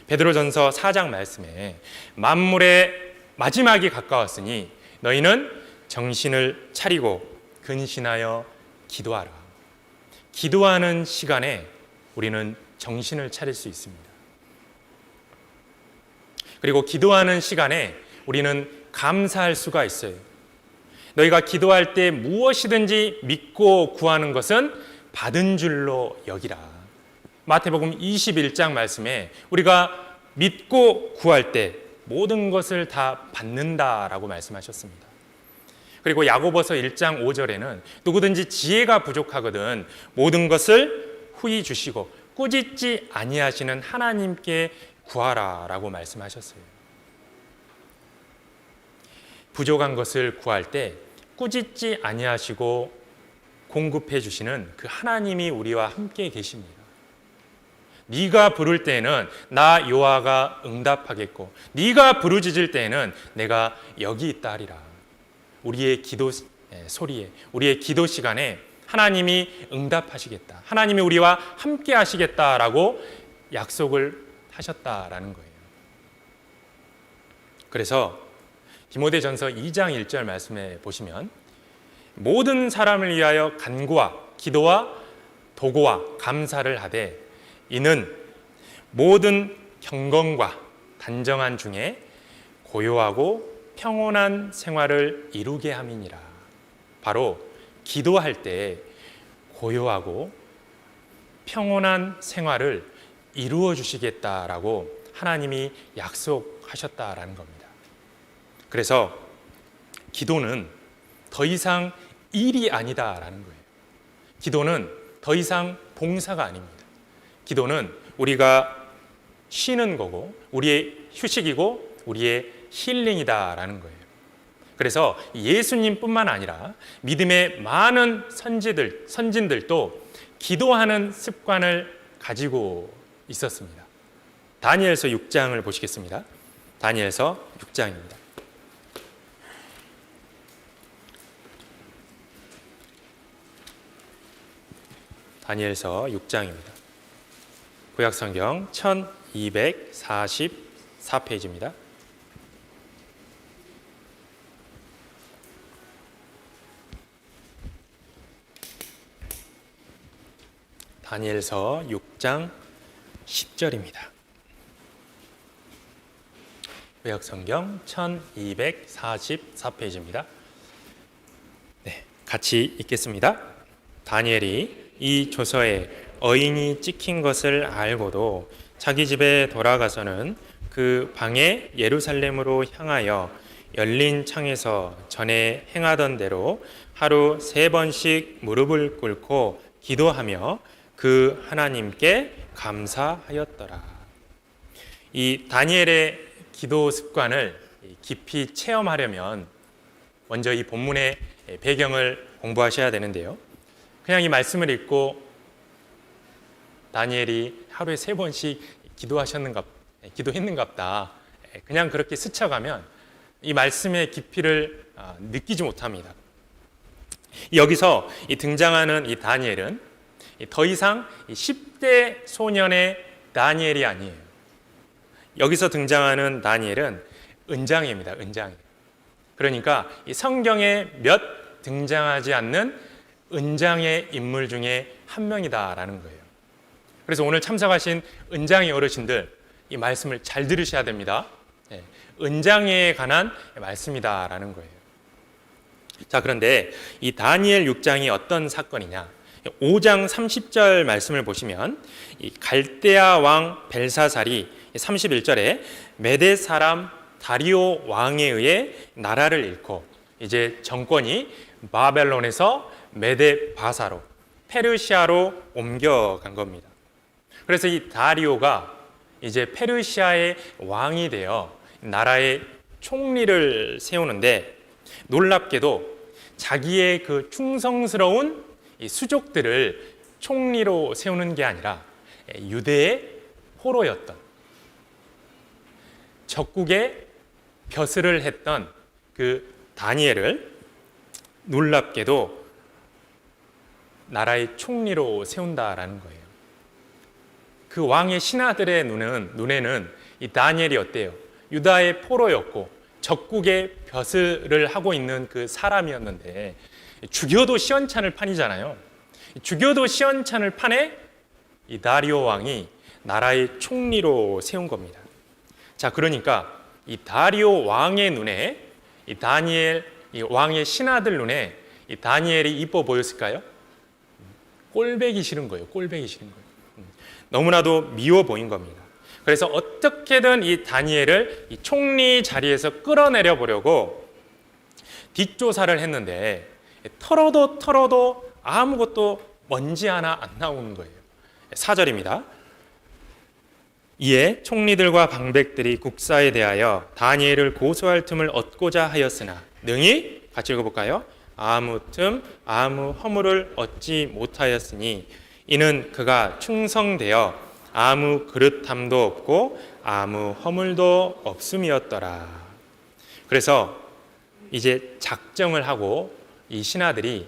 베드로전서 4장 말씀에 만물의 마지막이 가까웠으니 너희는 정신을 차리고 근신하여 기도하라. 기도하는 시간에 우리는 정신을 차릴 수 있습니다. 그리고 기도하는 시간에 우리는 감사할 수가 있어요. 너희가 기도할 때 무엇이든지 믿고 구하는 것은 받은 줄로 여기라. 마태복음 21장 말씀에 우리가 믿고 구할 때 모든 것을 다 받는다라고 말씀하셨습니다. 그리고 야고보서 1장 5절에는 누구든지 지혜가 부족하거든 모든 것을 후히 주시고 꾸짖지 아니하시는 하나님께 구하라라고 말씀하셨어요. 부족한 것을 구할 때 꾸짖지 아니하시고 공급해 주시는 그 하나님이 우리와 함께 계십니다. 네가 부를 때에는 나 여호와가 응답하겠고 네가 부르짖을 때에는 내가 여기 있다 하리라. 우리의 기도 소리에, 우리의 기도 시간에 하나님이 응답하시겠다. 하나님이 우리와 함께 하시겠다라고 약속을 하셨다라는 거예요. 그래서 디모데전서 2장 1절 말씀에 보시면 모든 사람을 위하여 간구와 기도와 도고와 감사를 하되 이는 모든 경건과 단정한 중에 고요하고 평온한 생활을 이루게 함이니라. 바로 기도할 때 고요하고 평온한 생활을 이루어 주시겠다라고 하나님이 약속하셨다라는 겁니다. 그래서 기도는 더 이상 일이 아니다라는 거예요. 기도는 더 이상 봉사가 아닙니다. 기도는 우리가 쉬는 거고 우리의 휴식이고 우리의 힐링이다라는 거예요. 그래서 예수님뿐만 아니라 믿음의 많은 선진들도 기도하는 습관을 가지고 있었습니다. 다니엘서 6장을 보시겠습니다. 다니엘서 6장입니다. 다니엘서 6장입니다. 구약성경 1244페이지입니다. 다니엘서 6장 10절입니다. 구약성경 1244페이지입니다. 네, 같이 읽겠습니다. 다니엘이 이 조서에 어인이 찍힌 것을 알고도 자기 집에 돌아가서는 그 방에 예루살렘으로 향하여 열린 창에서 전에 행하던 대로 하루 3번씩 무릎을 꿇고 기도하며 그 하나님께 감사하였더라. 이 다니엘의 기도 습관을 깊이 체험하려면 먼저 이 본문의 배경을 공부하셔야 되는데요. 그냥 이 말씀을 읽고 다니엘이 하루에 3번씩 기도했는갑다. 그냥 그렇게 스쳐가면 이 말씀의 깊이를 느끼지 못합니다. 여기서 등장하는 이 다니엘은 더 이상 10대 소년의 다니엘이 아니에요. 여기서 등장하는 다니엘은 은장입니다. 은장. 그러니까 이 성경에 몇 등장하지 않는 은장의 인물 중에 한 명이다라는 거예요. 그래서 오늘 참석하신 은장의 어르신들 이 말씀을 잘 들으셔야 됩니다. 은장에 관한 말씀이다라는 거예요. 자, 그런데 이 다니엘 6장이 어떤 사건이냐? 5장 30절 말씀을 보시면 이 갈대아 왕 벨사살이 31절에 메대 사람 다리오 왕에 의해 나라를 잃고 이제 정권이 바벨론에서 메대 바사로 페르시아로 옮겨간 겁니다. 그래서 이 다리오가 이제 페르시아의 왕이 되어 나라의 총리를 세우는데 놀랍게도 자기의 그 충성스러운 이 수족들을 총리로 세우는 게 아니라 유대의 포로였던 적국의 벼슬을 했던 그 다니엘을 놀랍게도 나라의 총리로 세운다라는 거예요. 그 왕의 신하들의 눈에는 이 다니엘이 어때요? 유다의 포로였고 적국의 벼슬을 하고 있는 그 사람이었는데 죽여도 시원찮을 판이잖아요. 죽여도 시원찮을 판에 이 다리오 왕이 나라의 총리로 세운 겁니다. 자, 그러니까 이 다리오 왕의 눈에 이 다니엘, 이 왕의 신하들 눈에 이 다니엘이 이뻐 보였을까요? 꼴배기 싫은 거예요. 꼴배기 싫은 거예요. 너무나도 미워 보인 겁니다. 그래서 어떻게든 이 다니엘을 이 총리 자리에서 끌어내려 보려고 뒷조사를 했는데 털어도 아무것도 먼지 하나 안 나오는 거예요. 4절입니다. 이에 총리들과 방백들이 국사에 대하여 다니엘을 고소할 틈을 얻고자 하였으나 능히, 같이 읽어볼까요? 아무 틈 아무 허물을 얻지 못하였으니 이는 그가 충성되어 아무 그릇함도 없고 아무 허물도 없음이었더라. 그래서 이제 작정을 하고 이 신하들이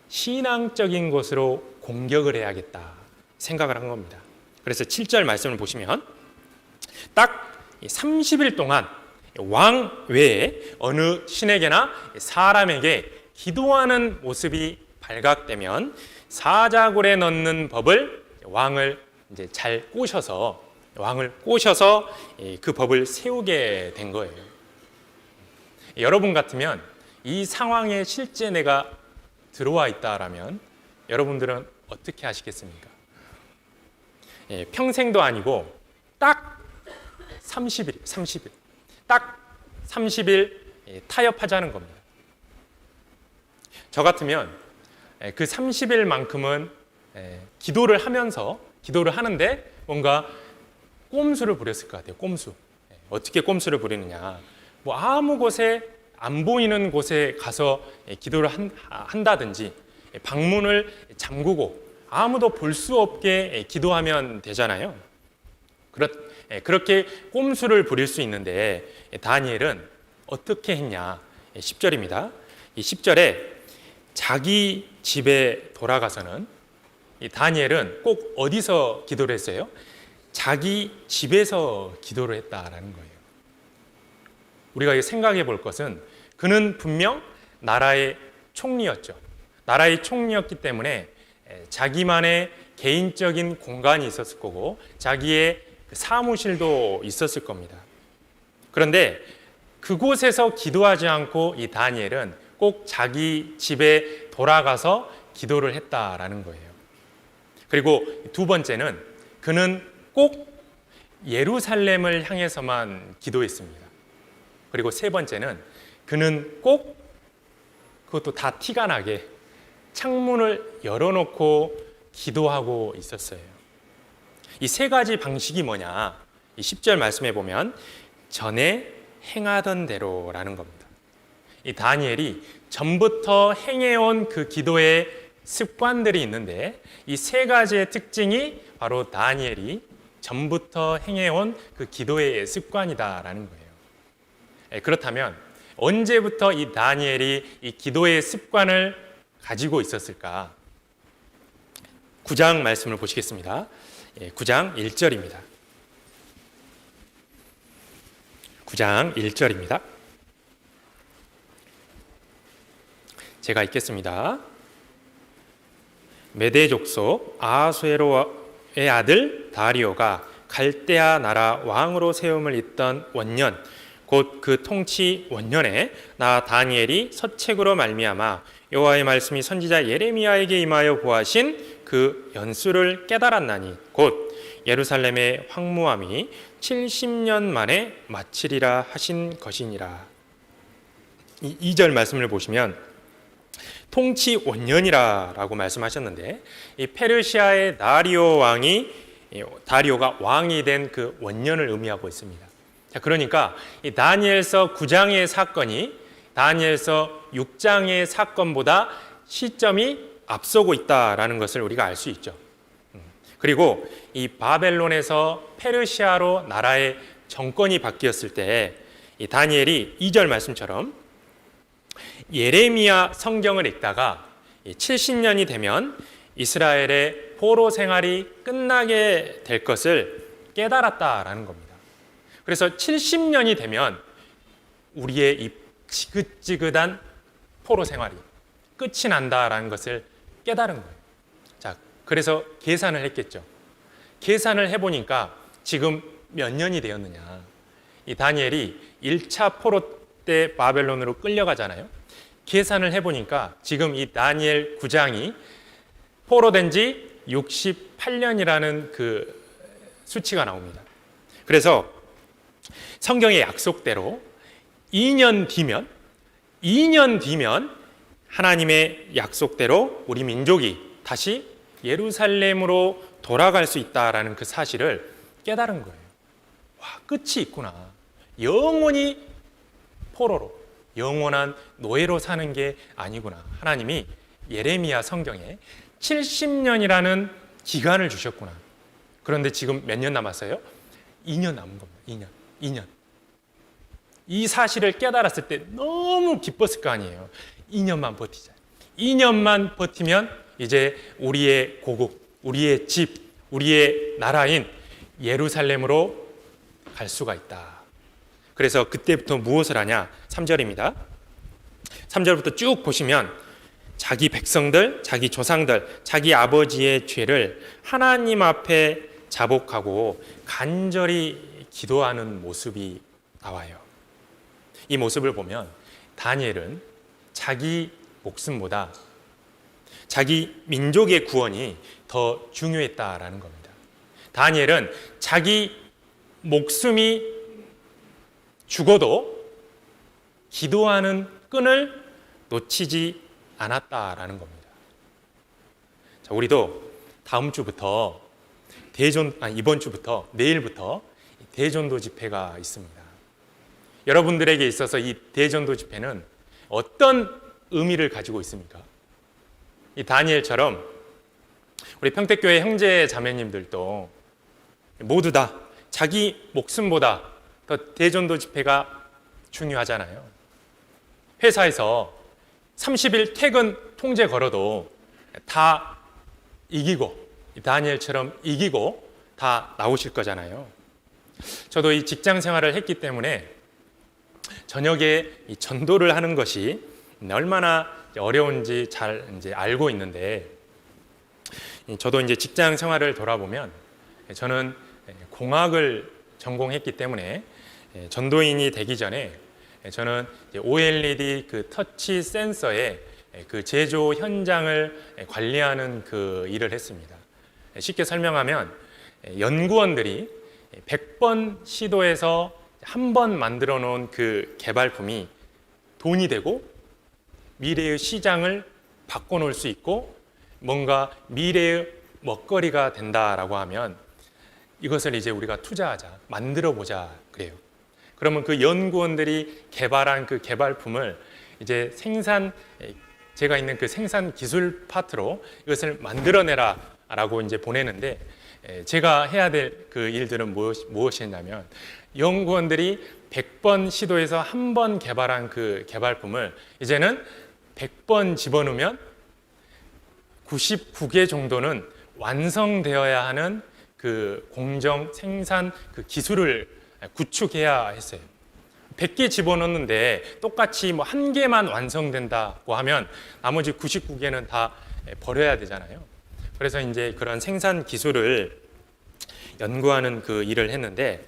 신앙적인 것으로 공격을 해야겠다 생각을 한 겁니다. 그래서 7절 말씀을 보시면 딱 30일 동안 왕 외에 어느 신에게나 사람에게 기도하는 모습이 발각되면 사자굴에 넣는 법을 왕을 이제 잘 꼬셔서 그 법을 세우게 된 거예요. 여러분 같으면 이 상황에 실제 내가 들어와 있다라면 여러분들은 어떻게 하시겠습니까? 평생도 아니고 딱 30일 딱 30일 타협하자는 겁니다. 저 같으면 그 30일만큼은 기도를 하는데 뭔가 꼼수를 부렸을 것 같아요. 꼼수. 어떻게 꼼수를 부리느냐. 뭐 아무 곳에 안 보이는 곳에 가서 기도를 한다든지 방문을 잠그고 아무도 볼 수 없게 기도하면 되잖아요. 그렇게 꼼수를 부릴 수 있는데 다니엘은 어떻게 했냐. 10절입니다. 이 10절에 자기 집에 돌아가서는 이 다니엘은 꼭 어디서 기도를 했어요? 자기 집에서 기도를 했다라는 거예요. 우리가 생각해 볼 것은 그는 분명 나라의 총리였죠. 나라의 총리였기 때문에 자기만의 개인적인 공간이 있었을 거고 자기의 사무실도 있었을 겁니다. 그런데 그곳에서 기도하지 않고 이 다니엘은 꼭 자기 집에 돌아가서 기도를 했다라는 거예요. 그리고 두 번째는 그는 꼭 예루살렘을 향해서만 기도했습니다. 그리고 세 번째는 그는 꼭 그것도 다 티가 나게 창문을 열어놓고 기도하고 있었어요. 이 세 가지 방식이 뭐냐? 이 10절 말씀해 보면 전에 행하던 대로라는 겁니다. 이 다니엘이 전부터 행해온 그 기도의 습관들이 있는데 이 세 가지의 특징이 바로 다니엘이 전부터 행해온 그 기도의 습관이다라는 거예요. 그렇다면 언제부터 이 다니엘이 이 기도의 습관을 가지고 있었을까? 9장 말씀을 보시겠습니다. 9장 1절입니다. 9장 1절입니다. 제가 읽겠습니다. 메대 족속 아하수에로의 아들 다리오가 갈대아 나라 왕으로 세움을 잇던 원년 곧 그 통치 원년에 나 다니엘이 서책으로 말미암아 여호와의 말씀이 선지자 예레미야에게 임하여 보하신 그 연수를 깨달았나니 곧 예루살렘의 황무함이 70년 만에 마치리라 하신 것이니라. 이 2절 말씀을 보시면 통치 원년이라고 말씀하셨는데 이 페르시아의 다리오가 왕이 된 그 원년을 의미하고 있습니다. 자, 그러니까 이 다니엘서 9장의 사건이 다니엘서 6장의 사건보다 시점이 앞서고 있다라는 것을 우리가 알 수 있죠. 그리고 이 바벨론에서 페르시아로 나라의 정권이 바뀌었을 때 이 다니엘이 2절 말씀처럼 예레미야 성경을 읽다가 70년이 되면 이스라엘의 포로 생활이 끝나게 될 것을 깨달았다라는 겁니다. 그래서 70년이 되면 우리의 이 지긋지긋한 포로 생활이 끝이 난다라는 것을 깨달은 거예요. 자, 그래서 계산을 했겠죠. 계산을 해보니까 지금 몇 년이 되었느냐. 이 다니엘이 1차 포로 때 바벨론으로 끌려가잖아요. 계산을 해보니까 지금 이 다니엘 9장이 포로된 지 68년이라는 그 수치가 나옵니다. 그래서 성경의 약속대로 2년 뒤면 하나님의 약속대로 우리 민족이 다시 예루살렘으로 돌아갈 수 있다라는 그 사실을 깨달은 거예요. 와, 끝이 있구나. 영원히 포로로, 영원한 노예로 사는 게 아니구나. 하나님이 예레미야 성경에 70년이라는 기간을 주셨구나. 그런데 지금 몇 년 남았어요? 2년 남은 겁니다. 2년. 이 사실을 깨달았을 때 너무 기뻤을 거 아니에요. 2년만 버티자. 2년만 버티면 이제 우리의 고국, 우리의 집, 우리의 나라인 예루살렘으로 갈 수가 있다. 그래서 그때부터 무엇을 하냐? 3절입니다. 3절부터 쭉 보시면 자기 백성들, 자기 조상들, 자기 아버지의 죄를 하나님 앞에 자복하고 간절히 기도하는 모습이 나와요. 이 모습을 보면 다니엘은 자기 목숨보다 자기 민족의 구원이 더 중요했다라는 겁니다. 다니엘은 자기 목숨이 죽어도 기도하는 끈을 놓치지 않았다라는 겁니다. 자, 우리도 다음 주부터 이번 주부터 내일부터 대전도 집회가 있습니다. 여러분들에게 있어서 이 대전도 집회는 어떤 의미를 가지고 있습니까? 이 다니엘처럼 우리 평택교회 형제 자매님들도 모두 다 자기 목숨보다 더 대전도 집회가 중요하잖아요. 회사에서 30일 퇴근 통제 걸어도 다 이기고, 다니엘처럼 이기고 다 나오실 거잖아요. 저도 이 직장 생활을 했기 때문에 저녁에 이 전도를 하는 것이 얼마나 어려운지 잘 이제 알고 있는데, 저도 이제 직장 생활을 돌아보면 저는 공학을 전공했기 때문에 전도인이 되기 전에 저는 OLED 그 터치 센서의 그 제조 현장을 관리하는 그 일을 했습니다. 쉽게 설명하면 연구원들이 100번 시도해서 한 번 만들어 놓은 그 개발품이 돈이 되고 미래의 시장을 바꿔놓을 수 있고 뭔가 미래의 먹거리가 된다라고 하면 이것을 이제 우리가 투자하자, 만들어 보자 그래요. 그러면 그 연구원들이 개발한 그 개발품을 이제 제가 있는 그 생산 기술 파트로 이것을 만들어내라라고 이제 보내는데, 제가 해야 될 그 일들은 무엇이었냐면 연구원들이 100번 시도해서 한 번 개발한 그 개발품을 이제는 100번 집어넣으면 99개 정도는 완성되어야 하는 그 공정 생산 그 기술을 구축해야 했어요. 100개 집어넣는데 똑같이 뭐 한 개만 완성된다고 하면 나머지 99개는 다 버려야 되잖아요. 그래서 이제 그런 생산 기술을 연구하는 그 일을 했는데,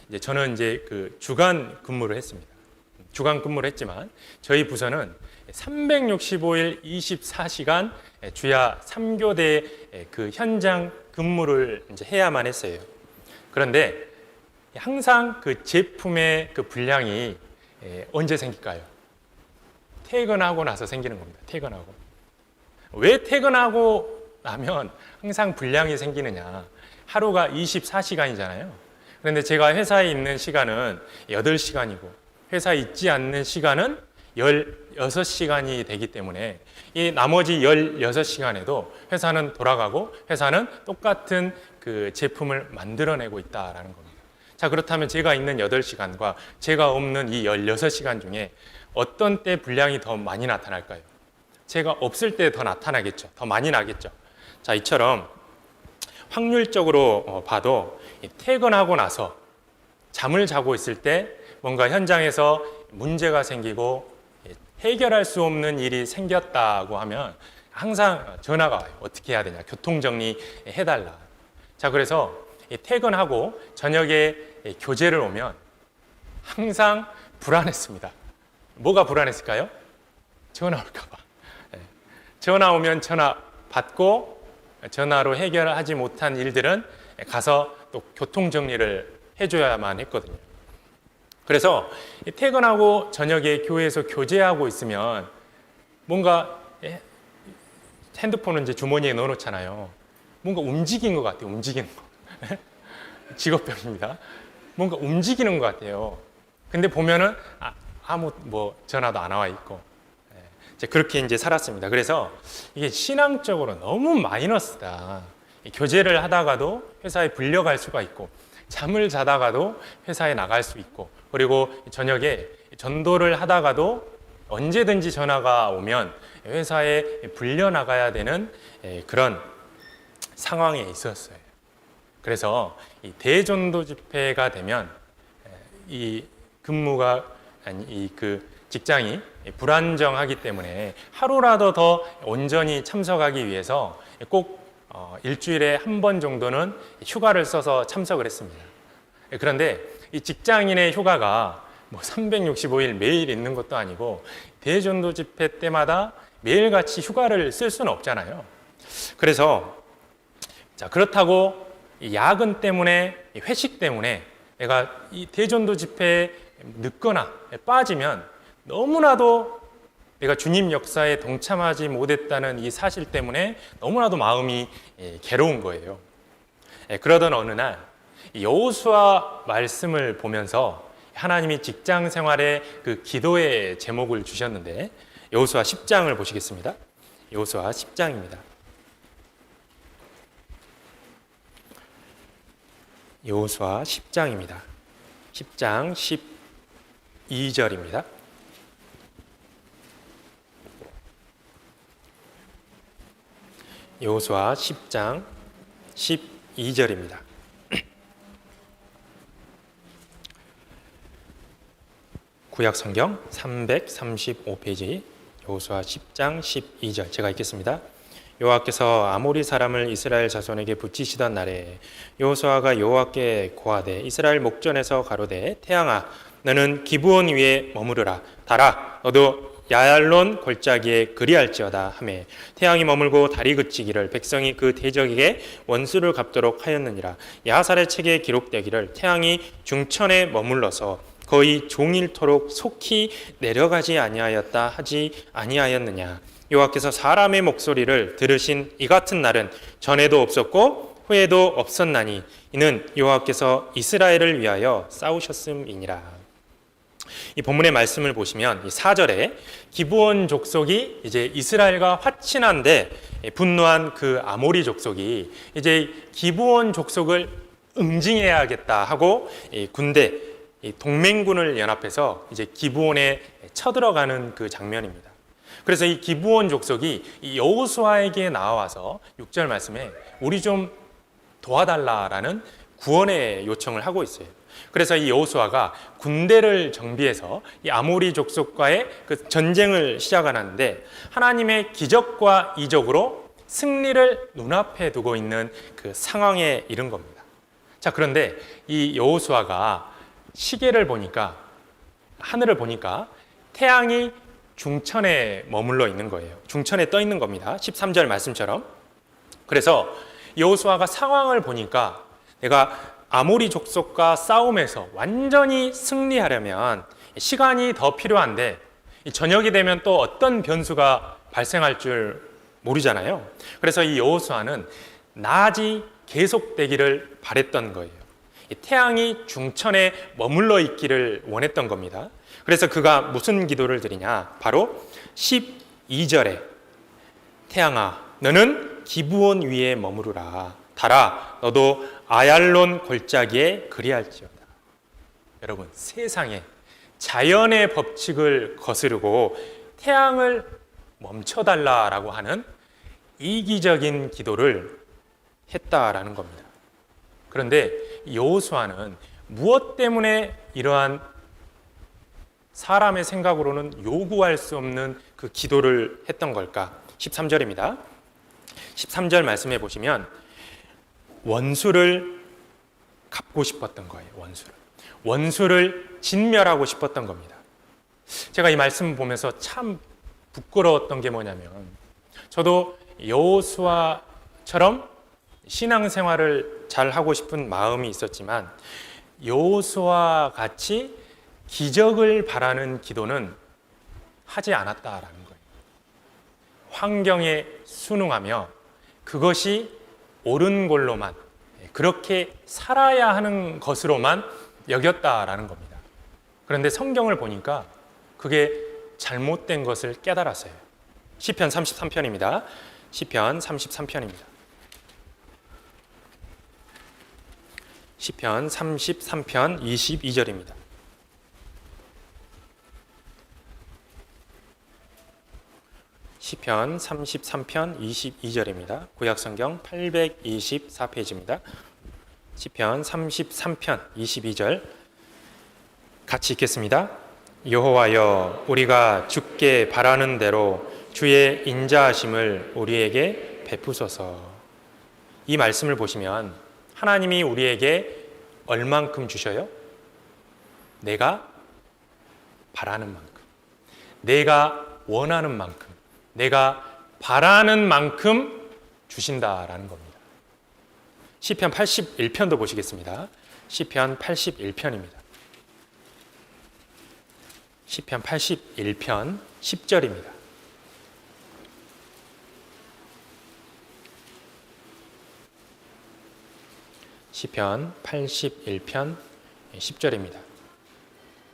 이제 저는 이제 그 주간 근무를 했습니다. 주간 근무를 했지만 저희 부서는 365일 24시간 주야 3교대 그 현장 근무를 이제 해야만 했어요. 그런데 항상 그 제품의 그 분량이 언제 생길까요? 퇴근하고 나서 생기는 겁니다. 퇴근하고. 왜 퇴근하고 나면 항상 분량이 생기느냐? 하루가 24시간이잖아요. 그런데 제가 회사에 있는 시간은 8시간이고 회사에 있지 않는 시간은 16시간이 되기 때문에 이 나머지 16시간에도 회사는 돌아가고 회사는 똑같은 그 제품을 만들어내고 있다라는 겁니다. 자, 그렇다면 제가 있는 8시간과 제가 없는 이 16시간 중에 어떤 때 분량이 더 많이 나타날까요? 제가 없을 때 더 나타나겠죠. 더 많이 나겠죠. 자, 이처럼 확률적으로 봐도 퇴근하고 나서 잠을 자고 있을 때 뭔가 현장에서 문제가 생기고 해결할 수 없는 일이 생겼다고 하면 항상 전화가 와요. 어떻게 해야 되냐, 교통정리 해달라. 자, 그래서 퇴근하고 저녁에 교재를 오면 항상 불안했습니다. 뭐가 불안했을까요? 전화 올까 봐. 전화 오면 전화 받고 전화로 해결하지 못한 일들은 가서 또 교통정리를 해줘야만 했거든요. 그래서 퇴근하고 저녁에 교회에서 교제하고 있으면 뭔가 핸드폰은 이제 주머니에 넣어놓잖아요. 뭔가 움직인 것 같아요. 움직이는 거. 직업병입니다. 뭔가 움직이는 것 같아요. 근데 보면은 아무 전화도 안 와 있고, 그렇게 이제 살았습니다. 그래서 이게 신앙적으로 너무 마이너스다. 교제를 하다가도 회사에 불려갈 수가 있고, 잠을 자다가도 회사에 나갈 수 있고, 그리고 저녁에 전도를 하다가도 언제든지 전화가 오면 회사에 불려 나가야 되는 그런 상황에 있었어요. 그래서 이 대전도 집회가 되면 이 근무가 아니 그 직장이 불안정하기 때문에 하루라도 더 온전히 참석하기 위해서 꼭 일주일에 한 번 정도는 휴가를 써서 참석을 했습니다. 그런데 이 직장인의 휴가가 365일 매일 있는 것도 아니고 대전도 집회 때마다 매일같이 휴가를 쓸 수는 없잖아요. 그래서 그렇다고 야근 때문에, 회식 때문에 내가 이 대전도 집회에 늦거나 빠지면 너무나도 내가 주님 역사에 동참하지 못했다는 이 사실 때문에 너무나도 마음이 괴로운 거예요. 그러던 어느 날 여호수아 말씀을 보면서 하나님이 직장 생활에 그 기도의 제목을 주셨는데, 여호수아 10장을 보시겠습니다. 여호수아 10장입니다. 여호수아 10장입니다. 10장 12절입니다. 여호수아 10장 12절입니다. 구약 성경 335페이지 여호수아 10장 12절 제가 읽겠습니다. 여호와께서 아모리 사람을 이스라엘 자손에게 붙이시던 날에 여호수아가 여호와께 고하되 이스라엘 목전에서 가로되 태양아 너는 기브온 위에 머무르라. 달아 너도 야알론 골짜기에 그리할지어다 하매 태양이 머물고 달이 그치기를 백성이 그 대적에게 원수를 갚도록 하였느니라. 야살의 책에 기록되기를 태양이 중천에 머물러서 거의 종일토록 속히 내려가지 아니하였다 하지 아니하였느냐. 여호와께서 사람의 목소리를 들으신 이 같은 날은 전에도 없었고 후에도 없었나니 이는 여호와께서 이스라엘을 위하여 싸우셨음이니라. 이 본문의 말씀을 보시면 이 4절에 기브온 족속이 이제 이스라엘과 화친한데 분노한 그 아모리 족속이 이제 기브온 족속을 응징해야겠다 하고 이 군대 이 동맹군을 연합해서 이제 기브온에 쳐들어가는 그 장면입니다. 그래서 이 기브온 족속이 이 여호수아에게 나와서 6절 말씀에 우리 좀 도와달라라는 구원의 요청을 하고 있어요. 그래서 이 여호수아가 군대를 정비해서 이 아모리 족속과의 그 전쟁을 시작하는데 하나님의 기적과 이적으로 승리를 눈앞에 두고 있는 그 상황에 이른 겁니다. 자, 그런데 이 여호수아가 시계를 보니까, 하늘을 보니까 태양이 중천에 머물러 있는 거예요. 중천에 떠 있는 겁니다. 13절 말씀처럼. 그래서 여호수아가 상황을 보니까 내가 아모리 족속과 싸움에서 완전히 승리하려면 시간이 더 필요한데 저녁이 되면 또 어떤 변수가 발생할 줄 모르잖아요. 그래서 이 여호수아는 낮이 계속되기를 바랬던 거예요. 태양이 중천에 머물러 있기를 원했던 겁니다. 그래서 그가 무슨 기도를 드리냐? 바로 12절에 태양아 너는 기브온 위에 머무르라. 달아 너도 아얄론 골짜기에 그리할지어다. 여러분, 세상에 자연의 법칙을 거스르고 태양을 멈춰달라라고 하는 이기적인 기도를 했다라는 겁니다. 그런데 여호수아는 무엇 때문에 이러한 사람의 생각으로는 요구할 수 없는 그 기도를 했던 걸까? 13절입니다. 13절 말씀해 보시면 원수를 갚고 싶었던 거예요. 원수를 진멸하고 싶었던 겁니다. 제가 이 말씀 보면서 참 부끄러웠던 게 뭐냐면, 저도 여호수아처럼 신앙생활을 잘 하고 싶은 마음이 있었지만 여호수아와 같이 기적을 바라는 기도는 하지 않았다라는 거예요. 환경에 순응하며 그것이 옳은 걸로만, 그렇게 살아야 하는 것으로만 여겼다라는 겁니다. 그런데 성경을 보니까 그게 잘못된 것을 깨달았어요. 시편 33편입니다. 시편 33편입니다. 시편 33편 22절입니다. 시편 33편 22절입니다. 구약성경 824페이지입니다. 시편 33편 22절 같이 읽겠습니다. 여호와여, 우리가 주께 바라는 대로 주의 인자하심을 우리에게 베푸소서. 이 말씀을 보시면 하나님이 우리에게 얼만큼 주셔요? 내가 바라는 만큼, 내가 원하는 만큼, 내가 바라는 만큼 주신다라는 겁니다. 시편 81편도 보시겠습니다. 시편 81편입니다. 시편 81편 10절입니다. 시편 81편 10절입니다.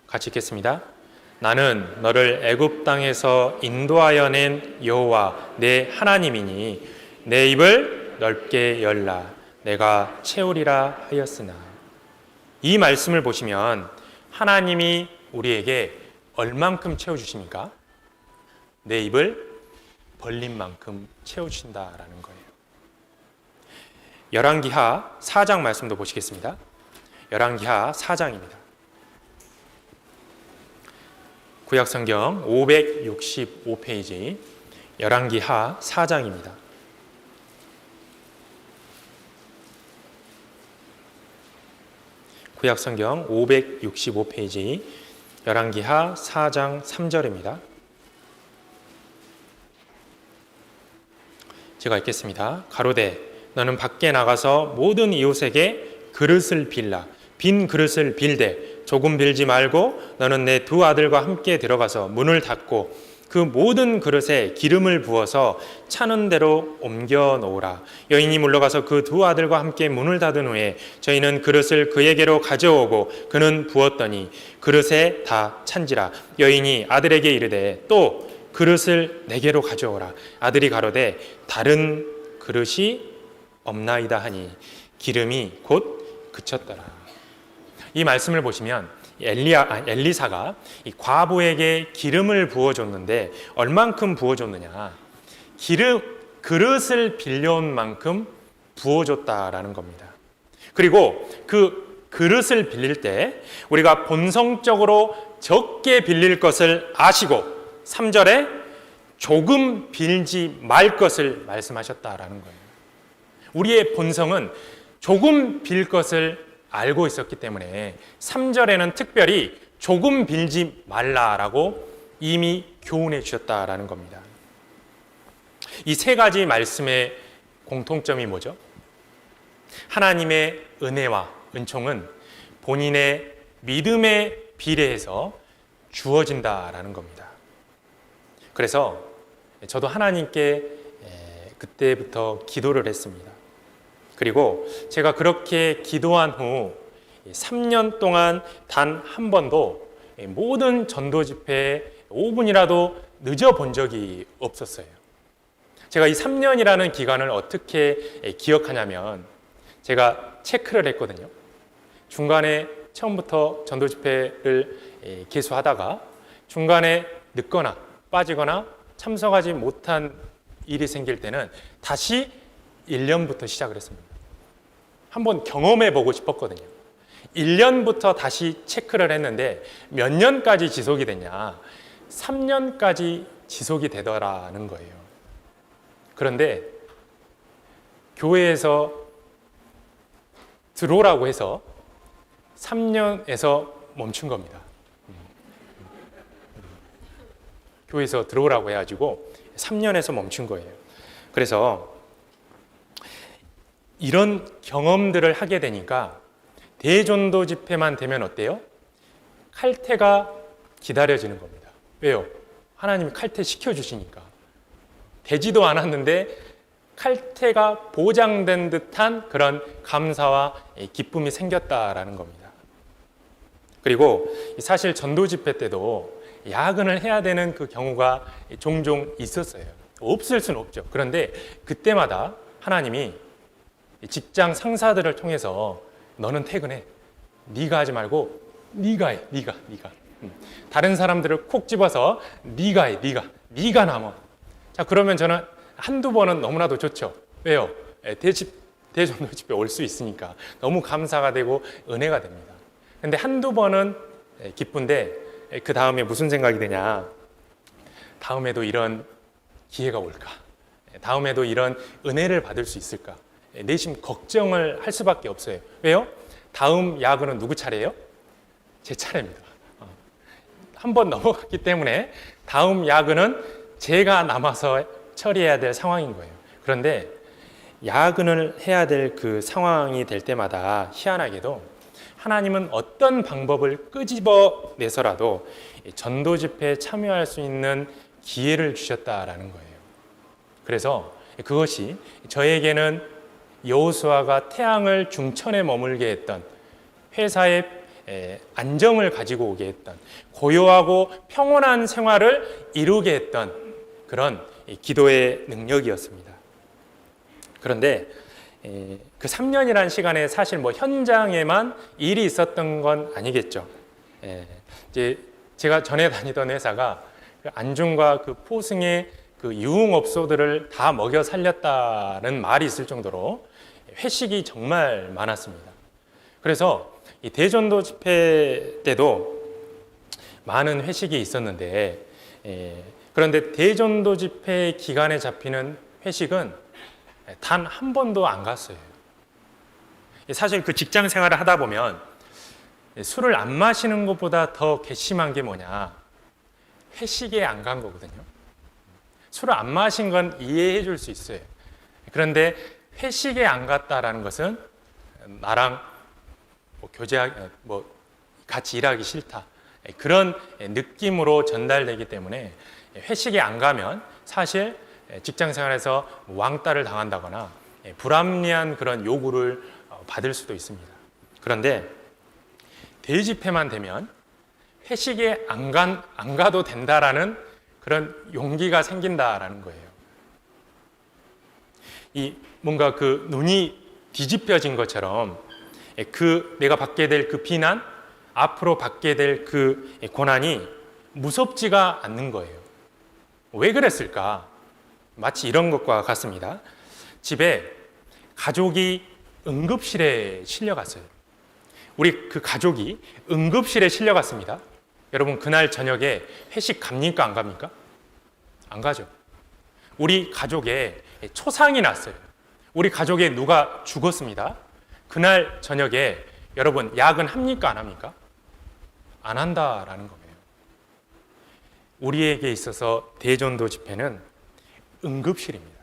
같이 읽겠습니다. 나는 너를 애굽 땅에서 인도하여 낸 여호와 내 하나님이니 내 입을 넓게 열라 내가 채우리라 하였으나. 이 말씀을 보시면 하나님이 우리에게 얼만큼 채워주십니까? 내 입을 벌린 만큼 채워주신다라는 거예요. 열왕기하 4장 말씀도 보시겠습니다. 열왕기하 4장입니다. 구약성경 565페이지 열왕기하 4장입니다. 구약성경 565페이지 열왕기하 4장 3절입니다. 제가 읽겠습니다. 가로되 너는 밖에 나가서 모든 이웃에게 그릇을 빌라. 빈 그릇을 빌되 조금 빌지 말고 너는 내 두 아들과 함께 들어가서 문을 닫고 그 모든 그릇에 기름을 부어서 차는 대로 옮겨 놓으라. 여인이 물러가서 그 두 아들과 함께 문을 닫은 후에 저희는 그릇을 그에게로 가져오고 그는 부었더니 그릇에 다 찬지라. 여인이 아들에게 이르되 또 그릇을 내게로 가져오라. 아들이 가로되 다른 그릇이 없나이다 하니 기름이 곧 그쳤더라. 이 말씀을 보시면 엘리사가 이 과부에게 기름을 부어줬는데 얼만큼 부어줬느냐? 그릇을 빌려온 만큼 부어줬다라는 겁니다. 그리고 그 그릇을 빌릴 때 우리가 본성적으로 적게 빌릴 것을 아시고 3절에 조금 빌지 말 것을 말씀하셨다라는 거예요. 우리의 본성은 조금 빌 것을 알고 있었기 때문에 3절에는 특별히 조금 빌지 말라라고 이미 교훈해 주셨다라는 겁니다. 이 세 가지 말씀의 공통점이 뭐죠? 하나님의 은혜와 은총은 본인의 믿음에 비례해서 주어진다라는 겁니다. 그래서 저도 하나님께 그때부터 기도를 했습니다. 그리고 제가 그렇게 기도한 후 3년 동안 단 한 번도 모든 전도 집회에 5분이라도 늦어 본 적이 없었어요. 제가 이 3년이라는 기간을 어떻게 기억하냐면 제가 체크를 했거든요. 중간에 처음부터 전도 집회를 개수하다가 중간에 늦거나 빠지거나 참석하지 못한 일이 생길 때는 다시 1년부터 시작을 했습니다. 한번 경험해 보고 싶었거든요. 1년부터 다시 체크를 했는데 몇 년까지 지속이 되냐? 3년까지 지속이 되더라는 거예요. 그런데 교회에서 들어오라고 해서 3년에서 멈춘 겁니다. 교회에서 들어오라고 해가지고 3년에서 멈춘 거예요. 그래서 이런 경험들을 하게 되니까 대전도 집회만 되면 어때요? 칼퇴가 기다려지는 겁니다. 왜요? 하나님이 칼퇴 시켜주시니까. 되지도 않았는데 칼퇴가 보장된 듯한 그런 감사와 기쁨이 생겼다라는 겁니다. 그리고 사실 전도 집회 때도 야근을 해야 되는 그 경우가 종종 있었어요. 없을 수는 없죠. 그런데 그때마다 하나님이 직장 상사들을 통해서 너는 퇴근해. 네가 하지 말고 네가 해. 네가. 다른 사람들을 콕 집어서 네가 해. 네가 남아. 자, 그러면 저는 한두 번은 너무나도 좋죠. 왜요? 대전도 집회 올 수 있으니까 너무 감사가 되고 은혜가 됩니다. 근데 한두 번은 기쁜데 그 다음에 무슨 생각이 드냐? 다음에도 이런 기회가 올까? 다음에도 이런 은혜를 받을 수 있을까? 내심 걱정을 할 수밖에 없어요. 왜요? 다음 야근은 누구 차례예요? 제 차례입니다. 한 번 넘어갔기 때문에 다음 야근은 제가 남아서 처리해야 될 상황인 거예요. 그런데 야근을 해야 될 그 상황이 될 때마다 희한하게도 하나님은 어떤 방법을 끄집어내서라도 전도 집회에 참여할 수 있는 기회를 주셨다라는 거예요. 그래서 그것이 저에게는 여호수아가 태양을 중천에 머물게 했던, 회사의 안정을 가지고 오게 했던, 고요하고 평온한 생활을 이루게 했던 그런 기도의 능력이었습니다. 그런데 그 3년이라는 시간에 사실 뭐 현장에만 일이 있었던 건 아니겠죠. 이제 제가 전에 다니던 회사가 그 안중과 그 포승의 그 유흥업소들을 다 먹여 살렸다는 말이 있을 정도로 회식이 정말 많았습니다. 그래서 이 대전도 집회 때도 많은 회식이 있었는데, 그런데 대전도 집회 기간에 잡히는 회식은 단 한 번도 안 갔어요. 사실 그 직장 생활을 하다 보면 술을 안 마시는 것보다 더 괘씸한 게 뭐냐? 회식에 안 간 거거든요. 술을 안 마신 건 이해해 줄 수 있어요. 그런데 회식에 안 갔다라는 것은 나랑 같이 일하기 싫다. 그런 느낌으로 전달되기 때문에 회식에 안 가면 사실 직장 생활에서 왕따를 당한다거나 불합리한 그런 요구를 받을 수도 있습니다. 그런데 대집회만 되면 회식에 안 가도 된다라는 그런 용기가 생긴다라는 거예요. 이 뭔가 그 눈이 뒤집혀진 것처럼 내가 받게 될 그 비난, 앞으로 받게 될 그 고난이 무섭지가 않는 거예요. 왜 그랬을까? 마치 이런 것과 같습니다. 집에 가족이 응급실에 실려갔어요. 우리 그 가족이 응급실에 실려갔습니다. 여러분, 그날 저녁에 회식 갑니까? 안 갑니까? 안 가죠. 우리 가족에 초상이 났어요. 우리 가족에 누가 죽었습니다. 그날 저녁에 여러분 야근합니까? 안 합니까? 안 한다라는 거예요. 우리에게 있어서 대전도 집회는 응급실입니다.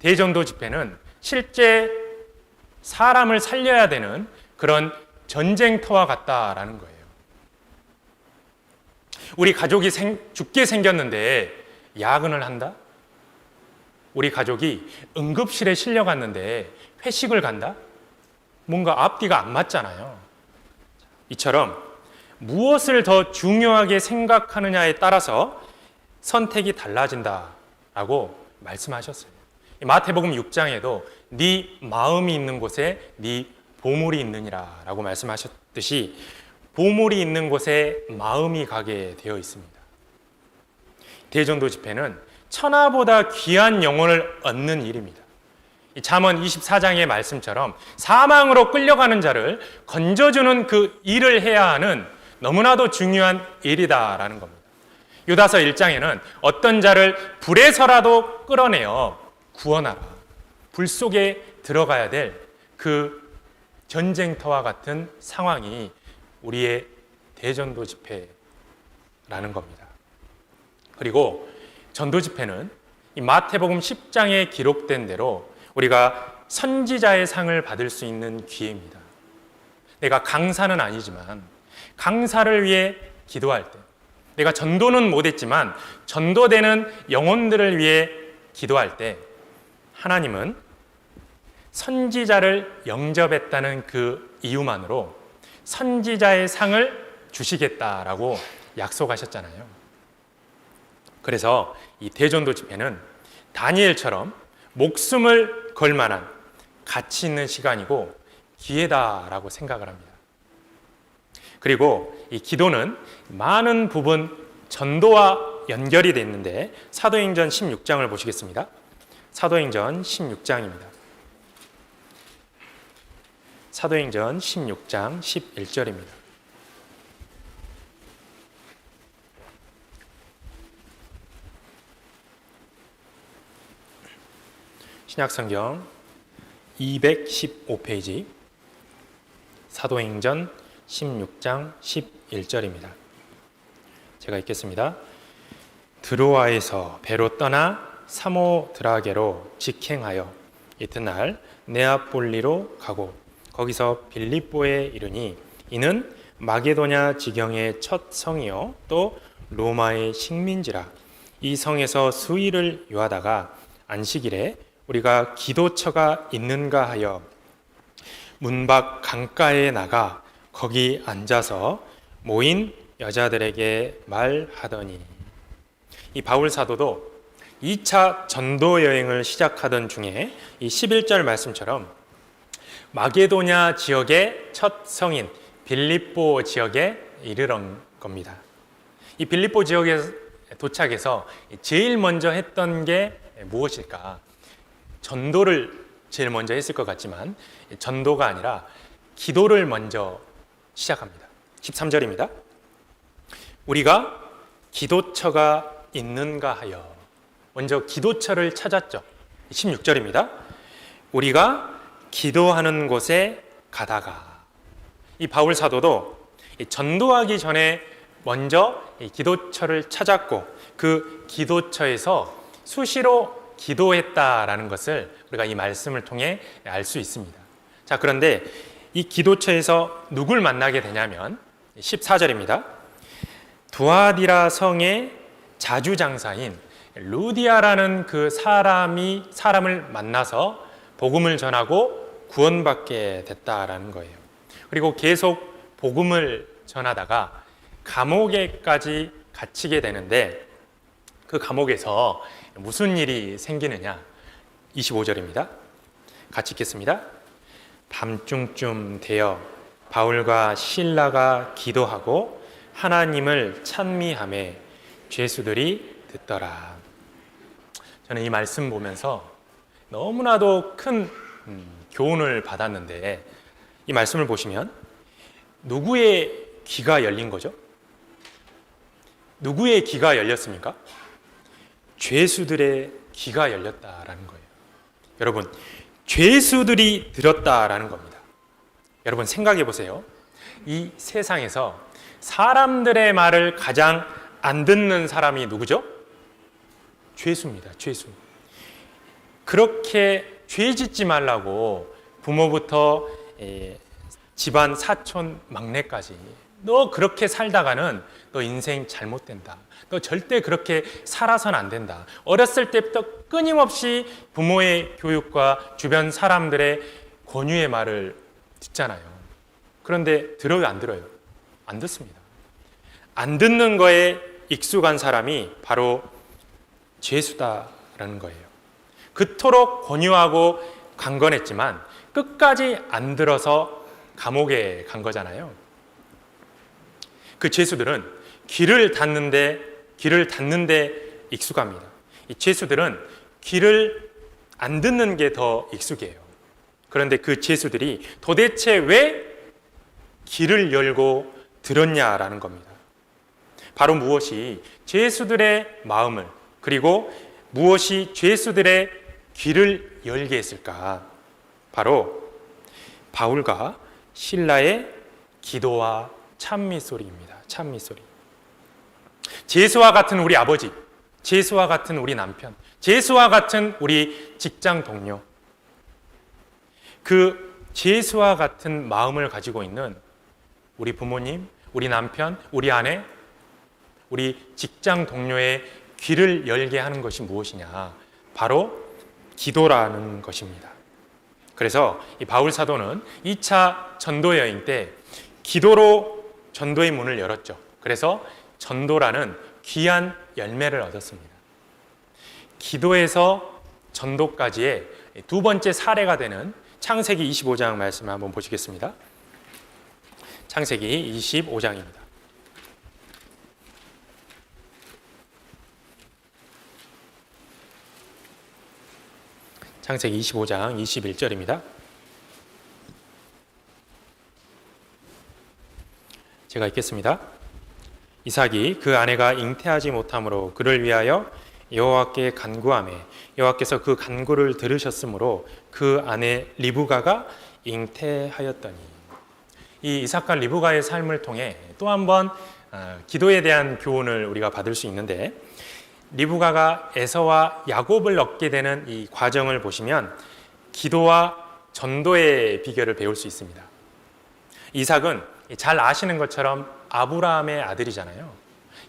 대전도 집회는 실제 사람을 살려야 되는 그런 전쟁터와 같다라는 거예요. 우리 가족이 죽게 생겼는데 야근을 한다? 우리 가족이 응급실에 실려갔는데 회식을 간다? 뭔가 앞뒤가 안 맞잖아요. 이처럼 무엇을 더 중요하게 생각하느냐에 따라서 선택이 달라진다라고 말씀하셨어요. 마태복음 6장에도 네 마음이 있는 곳에 네 보물이 있느니라 라고 말씀하셨듯이 보물이 있는 곳에 마음이 가게 되어 있습니다. 대전도 집회는 천하보다 귀한 영혼을 얻는 일입니다. 이 잠언 24장의 말씀처럼 사망으로 끌려가는 자를 건져주는 그 일을 해야 하는 너무나도 중요한 일이다라는 겁니다. 유다서 1장에는 어떤 자를 불에서라도 끌어내어 구원하라. 불 속에 들어가야 될 그 전쟁터와 같은 상황이 우리의 대전도 집회라는 겁니다. 그리고 전도 집회는 이 마태복음 10장에 기록된 대로 우리가 선지자의 상을 받을 수 있는 기회입니다. 내가 강사는 아니지만 강사를 위해 기도할 때, 내가 전도는 못했지만 전도되는 영혼들을 위해 기도할 때 하나님은 선지자를 영접했다는 그 이유만으로 선지자의 상을 주시겠다라고 약속하셨잖아요. 그래서 이 대전도 집회는 다니엘처럼 목숨을 걸 만한 가치 있는 시간이고 기회다라고 생각을 합니다. 그리고 이 기도는 많은 부분 전도와 연결이 되어 있는데 사도행전 16장을 보시겠습니다. 사도행전 16장입니다. 사도행전 16장 11절입니다. 신약성경 215페이지 사도행전 16장 11절입니다. 제가 읽겠습니다. 드로아에서 배로 떠나 사모드라게로 직행하여 이튿날 네아폴리로 가고 거기서 빌립보에 이르니 이는 마게도냐 지경의 첫 성이요 또 로마의 식민지라. 이 성에서 수일을 유하다가 안식일에 우리가 기도처가 있는가 하여 문 밖 강가에 나가 거기 앉아서 모인 여자들에게 말하더니. 이 바울 사도도 2차 전도 여행을 시작하던 중에 이 11절 말씀처럼 마게도냐 지역의 첫 성인 빌립보 지역에 이르는 겁니다. 이 빌립보 지역에 도착해서 제일 먼저 했던 게 무엇일까? 전도를 제일 먼저 했을 것 같지만 전도가 아니라 기도를 먼저 시작합니다. 13절입니다. 우리가 기도처가 있는가 하여 먼저 기도처를 찾았죠. 16절입니다. 우리가 기도하는 곳에 가다가. 이 바울 사도도 전도하기 전에 먼저 기도처를 찾았고 그 기도처에서 수시로 기도했다라는 것을 우리가 이 말씀을 통해 알 수 있습니다. 자, 그런데 이 기도처에서 누굴 만나게 되냐면 14절입니다. 두아디라 성의 자주장사인 루디아라는 그 사람을 만나서 복음을 전하고 구원받게 됐다라는 거예요. 그리고 계속 복음을 전하다가 감옥에까지 갇히게 되는데 그 감옥에서 무슨 일이 생기느냐? 25절입니다. 같이 읽겠습니다. 밤중쯤 되어 바울과 실라가 기도하고 하나님을 찬미하며 죄수들이 듣더라. 저는 이 말씀 보면서 너무나도 큰 교훈을 받았는데 이 말씀을 보시면 누구의 귀가 열린 거죠? 누구의 귀가 열렸습니까? 죄수들의 귀가 열렸다라는 거예요. 여러분, 죄수들이 들었다라는 겁니다. 여러분 생각해 보세요. 이 세상에서 사람들의 말을 가장 안 듣는 사람이 누구죠? 죄수입니다. 죄수. 그렇게 죄 짓지 말라고 부모부터 집안 사촌 막내까지 너 그렇게 살다가는 너 인생 잘못된다. 너 절대 그렇게 살아서는 안 된다. 어렸을 때부터 끊임없이 부모의 교육과 주변 사람들의 권유의 말을 듣잖아요. 그런데 들어요, 안 들어요? 안 듣습니다. 안 듣는 거에 익숙한 사람이 바로 죄수다라는 거예요. 그토록 권유하고 강건했지만 끝까지 안 들어서 감옥에 간 거잖아요. 그 죄수들은 귀를 닫는데 익숙합니다. 이 죄수들은 귀를 안 듣는 게 더 익숙해요. 그런데 그 제수들이 도대체 왜 귀를 열고 들었냐라는 겁니다. 바로 무엇이 제수들의 마음을, 그리고 무엇이 제수들의 귀를 열게 했을까? 바로 바울과 실라의 기도와 찬미 소리입니다. 찬미 소리. 제수와 같은 우리 아버지, 제수와 같은 우리 남편, 제수와 같은 우리 직장 동료, 그 제수와 같은 마음을 가지고 있는 우리 부모님, 우리 남편, 우리 아내, 우리 직장 동료의 귀를 열게 하는 것이 무엇이냐? 바로 기도라는 것입니다. 그래서 이 바울 사도는 2차 전도 여행 때 기도로 전도의 문을 열었죠. 그래서 전도라는 귀한 열매를 얻었습니다. 기도에서 전도까지의 두 번째 사례가 되는 창세기 25장 말씀을 한번 보시겠습니다. 창세기 25장입니다. 창세기 25장 21절입니다. 제가 읽겠습니다. 이삭이 그 아내가 잉태하지 못함으로 그를 위하여 여호와께 간구하매 여호와께서 그 간구를 들으셨으므로 그 아내 리브가가 잉태하였더니. 이 이삭과 리브가의 삶을 통해 또 한 번 기도에 대한 교훈을 우리가 받을 수 있는데, 리브가가 에서와 야곱을 얻게 되는 이 과정을 보시면 기도와 전도의 비결을 배울 수 있습니다. 이삭은 잘 아시는 것처럼 아브라함의 아들이잖아요.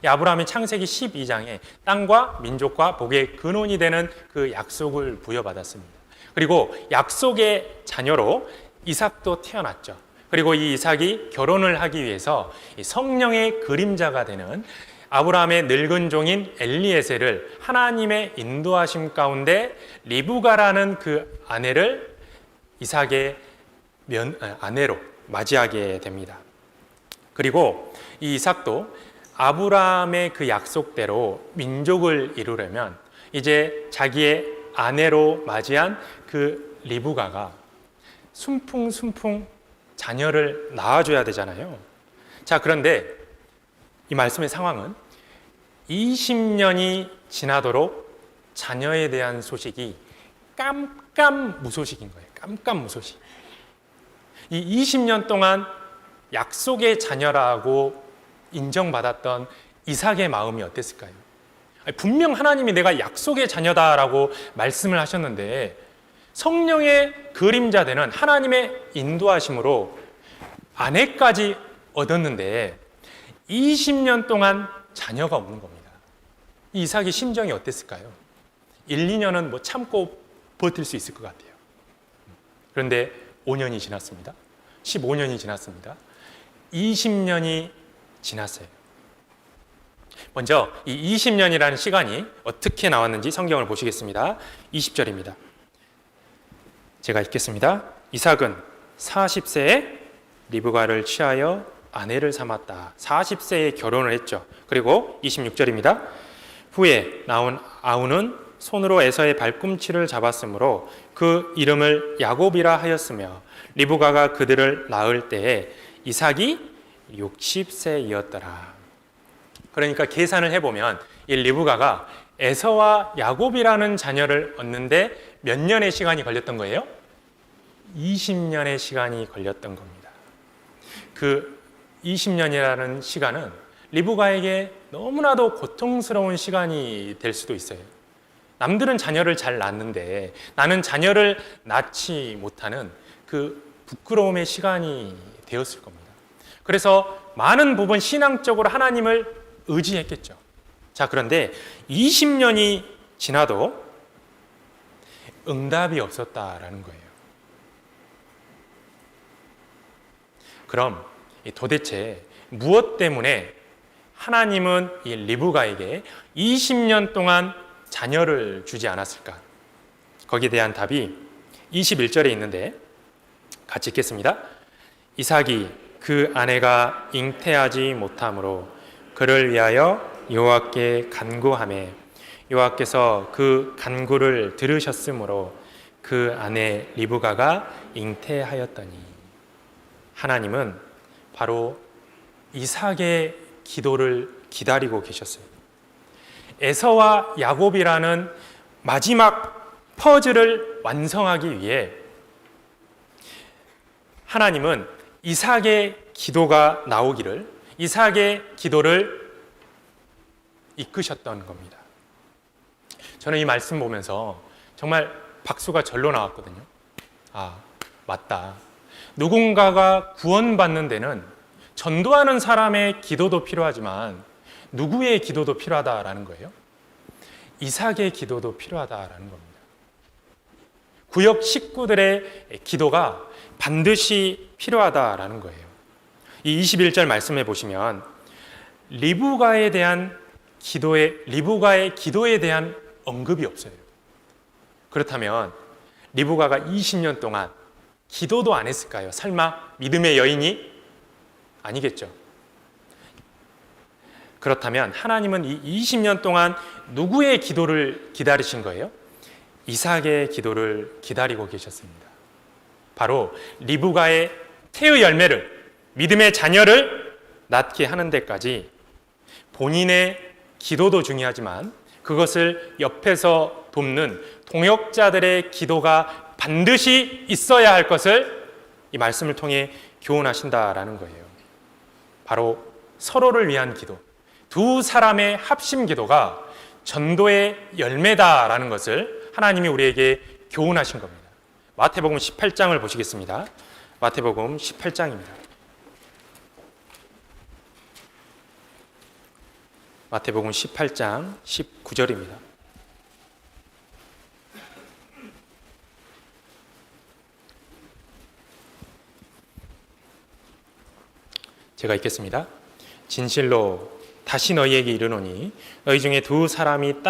이 아브라함이 창세기 12장에 땅과 민족과 복의 근원이 되는 그 약속을 부여받았습니다. 그리고 약속의 자녀로 이삭도 태어났죠. 그리고 이 이삭이 결혼을 하기 위해서 성령의 그림자가 되는 아브라함의 늙은 종인 엘리에셀을 하나님의 인도하심 가운데 리브가라는 그 아내를 이삭의 아내로 맞이하게 됩니다. 그리고 이 이삭도 아브라함의 그 약속대로 민족을 이루려면 이제 자기의 아내로 맞이한 그 리브가가 순풍순풍 자녀를 낳아줘야 되잖아요. 자, 그런데 이 말씀의 상황은 20년이 지나도록 자녀에 대한 소식이 깜깜무소식인 거예요. 깜깜무소식. 이 20년 동안 약속의 자녀라고 인정받았던 이삭의 마음이 어땠을까요? 분명 하나님이 내가 약속의 자녀다라고 말씀을 하셨는데 성령의 그림자 되는 하나님의 인도하심으로 아내까지 얻었는데 20년 동안 자녀가 없는 겁니다. 이삭의 심정이 어땠을까요? 1, 2년은 뭐 참고 버틸 수 있을 것 같아요. 그런데 5년이 지났습니다. 15년이 지났습니다. 20년이 지났어요. 먼저 이 20년이라는 시간이 어떻게 나왔는지 성경을 보시겠습니다. 20절입니다. 제가 읽겠습니다. 이삭은 40세에 리브가를 취하여 아내를 삼았다. 40세에 결혼을 했죠. 그리고 26절입니다. 후에 나온 아우는 손으로 에서의 발꿈치를 잡았으므로 그 이름을 야곱이라 하였으며 리브가가 그들을 낳을 때에 이삭이 60세이었더라. 그러니까 계산을 해보면 이 리브가가 에서와 야곱이라는 자녀를 얻는데 몇 년의 시간이 걸렸던 거예요? 20년의 시간이 걸렸던 겁니다. 그 20년이라는 시간은 리브가에게 너무나도 고통스러운 시간이 될 수도 있어요. 남들은 자녀를 잘 낳는데 나는 자녀를 낳지 못하는 그 부끄러움의 시간이 되었을 겁니다. 그래서 많은 부분 신앙적으로 하나님을 의지했겠죠. 자, 그런데 20년이 지나도 응답이 없었다라는 거예요. 그럼 도대체 무엇 때문에 하나님은 이 리브가에게 20년 동안 자녀를 주지 않았을까? 거기에 대한 답이 21절에 있는데 같이 읽겠습니다. 이삭이 그 아내가 잉태하지 못함으로 그를 위하여 여호와께 간구하매 여호와께서 그 간구를 들으셨으므로 그 아내 리브가가 잉태하였더니, 하나님은 바로 이삭의 기도를 기다리고 계셨어요. 에서와 야곱이라는 마지막 퍼즐을 완성하기 위해 하나님은 이삭의 기도가 나오기를, 이삭의 기도를 이끄셨던 겁니다. 저는 이 말씀 보면서 정말 박수가 절로 나왔거든요. 아, 맞다. 누군가가 구원받는 데는 전도하는 사람의 기도도 필요하지만 누구의 기도도 필요하다라는 거예요. 이삭의 기도도 필요하다라는 겁니다. 구역 식구들의 기도가 반드시 필요하다라는 거예요. 이 21절 말씀해 보시면 리브가의 기도에 대한 언급이 없어요. 그렇다면 리브가가 20년 동안 기도도 안 했을까요? 설마 믿음의 여인이? 아니겠죠. 그렇다면 하나님은 이 20년 동안 누구의 기도를 기다리신 거예요? 이삭의 기도를 기다리고 계셨습니다. 바로 리브가의 태의 열매를, 믿음의 자녀를 낳게 하는 데까지 본인의 기도도 중요하지만 그것을 옆에서 돕는 동역자들의 기도가 반드시 있어야 할 것을 이 말씀을 통해 교훈하신다라는 거예요. 바로 서로를 위한 기도, 두 사람의 합심 기도가 전도의 열매다라는 것을 하나님이 우리에게 교훈하신 겁니다. 마태복음 18장을 보시겠습니다. 마태복음 18장입니다. 마태복음 18장 19절입니다. 제가 읽겠습니다. 진실로 다시 너희에게 이르노니 너희 중에 두 사람이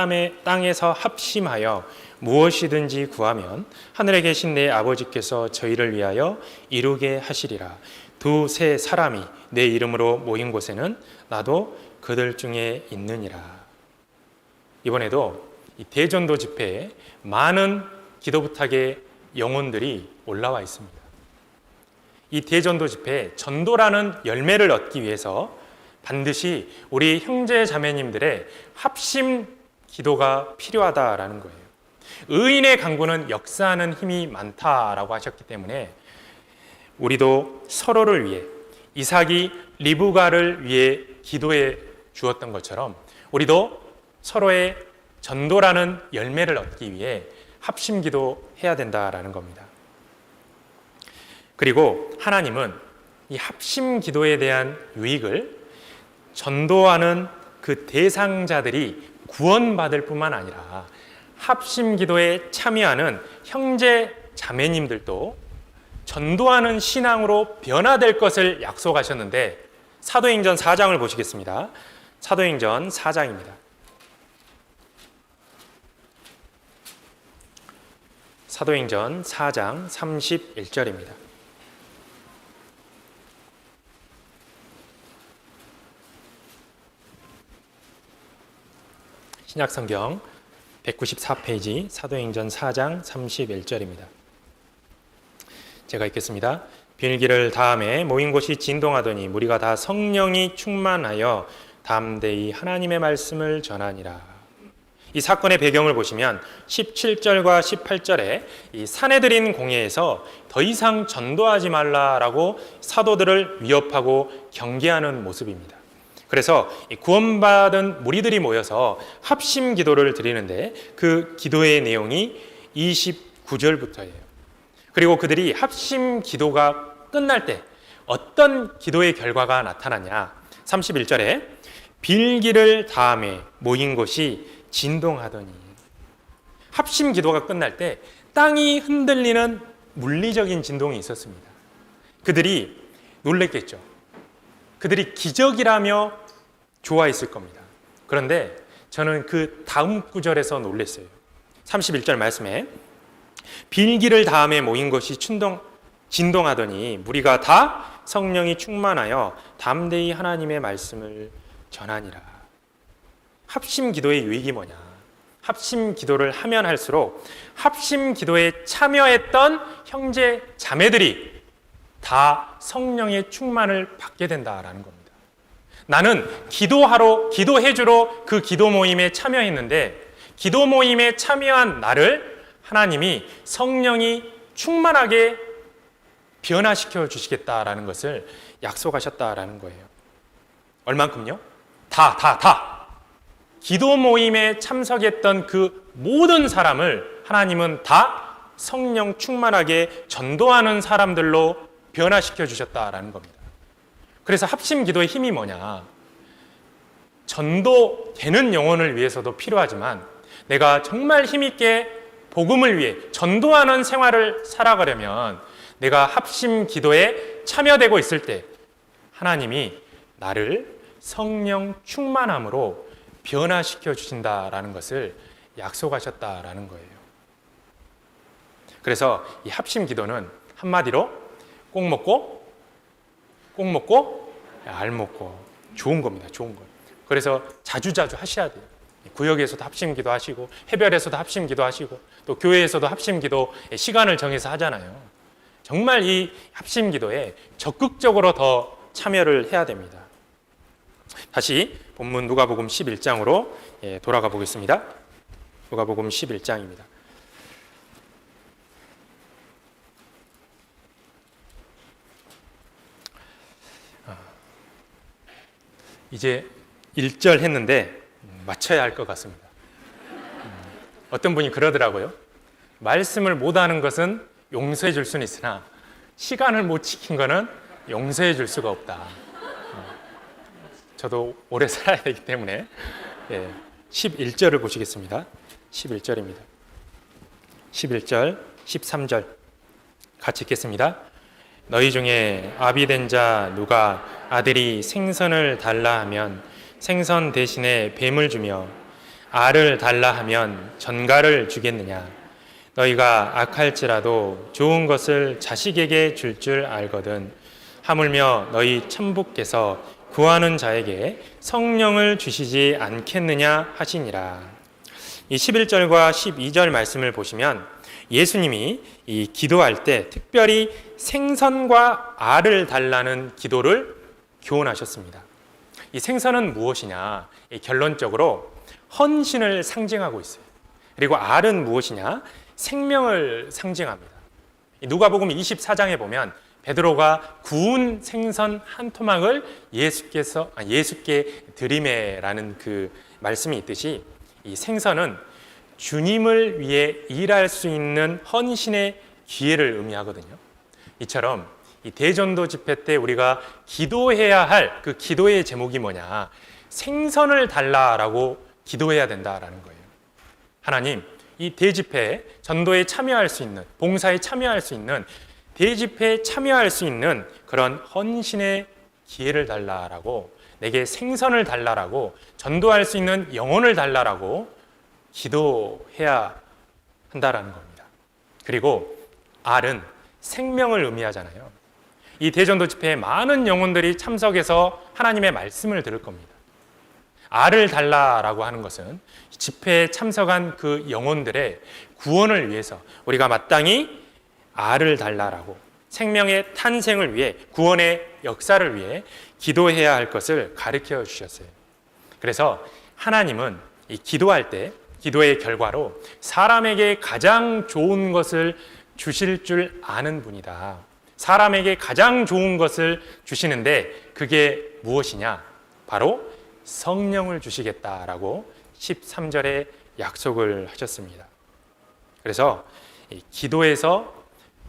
땅에서 합심하여 무엇이든지 구하면 하늘에 계신 내 아버지께서 저희를 위하여 이루게 하시리라. 두세 사람이 내 이름으로 모인 곳에는 나도 그들 중에 있느니라. 이번에도 이 대전도 집회에 많은 기도 부탁의 영혼들이 올라와 있습니다. 이 대전도 집회에 전도라는 열매를 얻기 위해서 반드시 우리 형제 자매님들의 합심 기도가 필요하다라는 거예요. 의인의 간구는 역사하는 힘이 많다라고 하셨기 때문에 우리도 서로를 위해, 이삭이 리브가를 위해 기도해 주었던 것처럼 우리도 서로의 전도라는 열매를 얻기 위해 합심 기도해야 된다라는 겁니다. 그리고 하나님은 이 합심 기도에 대한 유익을 전도하는 그 대상자들이 구원받을 뿐만 아니라 합심 기도에 참여하는 형제 자매님들도 전도하는 신앙으로 변화될 것을 약속하셨는데, 사도행전 4장을 보시겠습니다. 사도행전 4장입니다. 사도행전 4장 31절입니다. 신약성경 194페이지 사도행전 4장 31절입니다. 제가 읽겠습니다. 빌기를 다음에 모인 곳이 진동하더니 무리가 다 성령이 충만하여 담대히 하나님의 말씀을 전하니라. 이 사건의 배경을 보시면 17절과 18절에 이 사내들인 공회에서 더 이상 전도하지 말라라고 사도들을 위협하고 경계하는 모습입니다. 그래서 구원받은 무리들이 모여서 합심 기도를 드리는데 그 기도의 내용이 29절부터예요. 그리고 그들이 합심 기도가 끝날 때 어떤 기도의 결과가 나타나냐? 31절에 빌기를 다음에 모인 곳이 진동하더니, 합심 기도가 끝날 때 땅이 흔들리는 물리적인 진동이 있었습니다. 그들이 놀랬겠죠. 그들이 기적이라며 좋아했을 겁니다. 그런데 저는 그 다음 구절에서 놀랐어요. 31절 말씀에 빌기를 다음에 모인 것이 진동하더니 무리가 다 성령이 충만하여 담대히 하나님의 말씀을 전하니라. 합심 기도의 유익이 뭐냐? 합심 기도를 하면 할수록 합심 기도에 참여했던 형제 자매들이 다 성령의 충만을 받게 된다라는 겁니다. 나는 기도해주러 그 기도 모임에 참여했는데 기도 모임에 참여한 나를 하나님이 성령이 충만하게 변화시켜 주시겠다라는 것을 약속하셨다라는 거예요. 얼만큼요? 다. 기도 모임에 참석했던 그 모든 사람을 하나님은 다 성령 충만하게 전도하는 사람들로 변화시켜 주셨다라는 겁니다. 그래서 합심 기도의 힘이 뭐냐? 전도되는 영혼을 위해서도 필요하지만 내가 정말 힘있게 복음을 위해 전도하는 생활을 살아가려면 내가 합심 기도에 참여되고 있을 때 하나님이 나를 성령 충만함으로 변화시켜 주신다라는 것을 약속하셨다라는 거예요. 그래서 이 합심 기도는 한마디로 꼭 먹고 알 먹고 좋은 겁니다. 좋은 거. 그래서 자주자주 하셔야 돼요. 구역에서도 합심 기도 하시고 해별에서도 합심 기도 하시고 또 교회에서도 합심 기도 시간을 정해서 하잖아요. 정말 이 합심 기도에 적극적으로 더 참여를 해야 됩니다. 다시 본문 누가복음 11장으로 돌아가 보겠습니다. 누가복음 11장입니다. 이제 1절 했는데 맞춰야 할 것 같습니다. 어떤 분이 그러더라고요. 말씀을 못하는 것은 용서해 줄 수는 있으나 시간을 못 지킨 거는 용서해 줄 수가 없다. 저도 오래 살아야 되기 때문에 11절을 보시겠습니다. 11절입니다. 11절, 13절 같이 읽겠습니다. 너희 중에 아비된 자 누가 아들이 생선을 달라 하면 생선 대신에 뱀을 주며 알을 달라 하면 전갈을 주겠느냐? 너희가 악할지라도 좋은 것을 자식에게 줄 알거든. 하물며 너희 천부께서 구하는 자에게 성령을 주시지 않겠느냐 하시니라. 이 11절과 12절 말씀을 보시면 예수님이 이 기도할 때 특별히 생선과 알을 달라는 기도를 교훈하셨습니다. 이 생선은 무엇이냐? 결론적으로 헌신을 상징하고 있어요. 그리고 알은 무엇이냐? 생명을 상징합니다. 누가복음 24장에 보면 베드로가 구운 생선 한 토막을 예수께 드리매라는 그 말씀이 있듯이 이 생선은 주님을 위해 일할 수 있는 헌신의 기회를 의미하거든요. 이처럼 이 대전도 집회 때 우리가 기도해야 할 그 기도의 제목이 뭐냐? 생선을 달라라고 기도해야 된다라는 거예요. 하나님, 이 대집회에 전도에 참여할 수 있는, 봉사에 참여할 수 있는, 대집회에 참여할 수 있는 그런 헌신의 기회를 달라라고, 내게 생선을 달라라고, 전도할 수 있는 영혼을 달라라고 기도해야 한다라는 겁니다. 그리고 알은 생명을 의미하잖아요. 이 대전도 집회에 많은 영혼들이 참석해서 하나님의 말씀을 들을 겁니다. 알을 달라라고 하는 것은 집회에 참석한 그 영혼들의 구원을 위해서 우리가 마땅히 알을 달라라고 생명의 탄생을 위해 구원의 역사를 위해 기도해야 할 것을 가르쳐 주셨어요. 그래서 하나님은 이 기도할 때 기도의 결과로 사람에게 가장 좋은 것을 주실 줄 아는 분이다. 사람에게 가장 좋은 것을 주시는데 그게 무엇이냐? 바로 성령을 주시겠다라고 13절에 약속을 하셨습니다. 그래서 기도에서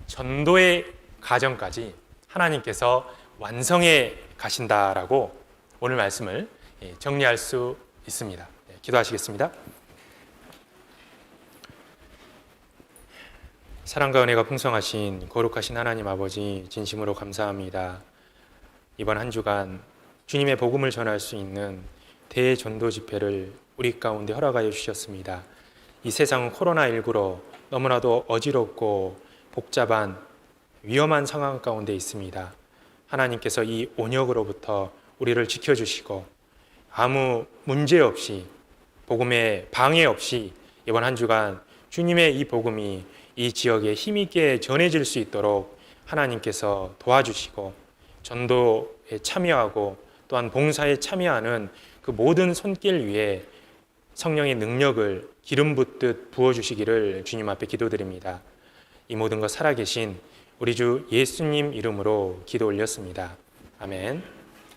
전도의 과정까지 하나님께서 완성해 가신다라고 오늘 말씀을 정리할 수 있습니다. 기도하시겠습니다. 사랑과 은혜가 풍성하신 거룩하신 하나님 아버지, 진심으로 감사합니다. 이번 한 주간 주님의 복음을 전할 수 있는 대전도 집회를 우리 가운데 허락하여 주셨습니다. 이 세상은 코로나19로 너무나도 어지럽고 복잡한 위험한 상황 가운데 있습니다. 하나님께서 이 온역으로부터 우리를 지켜주시고 아무 문제 없이 복음에 방해 없이 이번 한 주간 주님의 이 복음이 이 지역에 힘있게 전해질 수 있도록 하나님께서 도와주시고 전도에 참여하고 또한 봉사에 참여하는 그 모든 손길 위에 성령의 능력을 기름 붓듯 부어주시기를 주님 앞에 기도드립니다. 이 모든 것 살아계신 우리 주 예수님 이름으로 기도 올렸습니다. 아멘.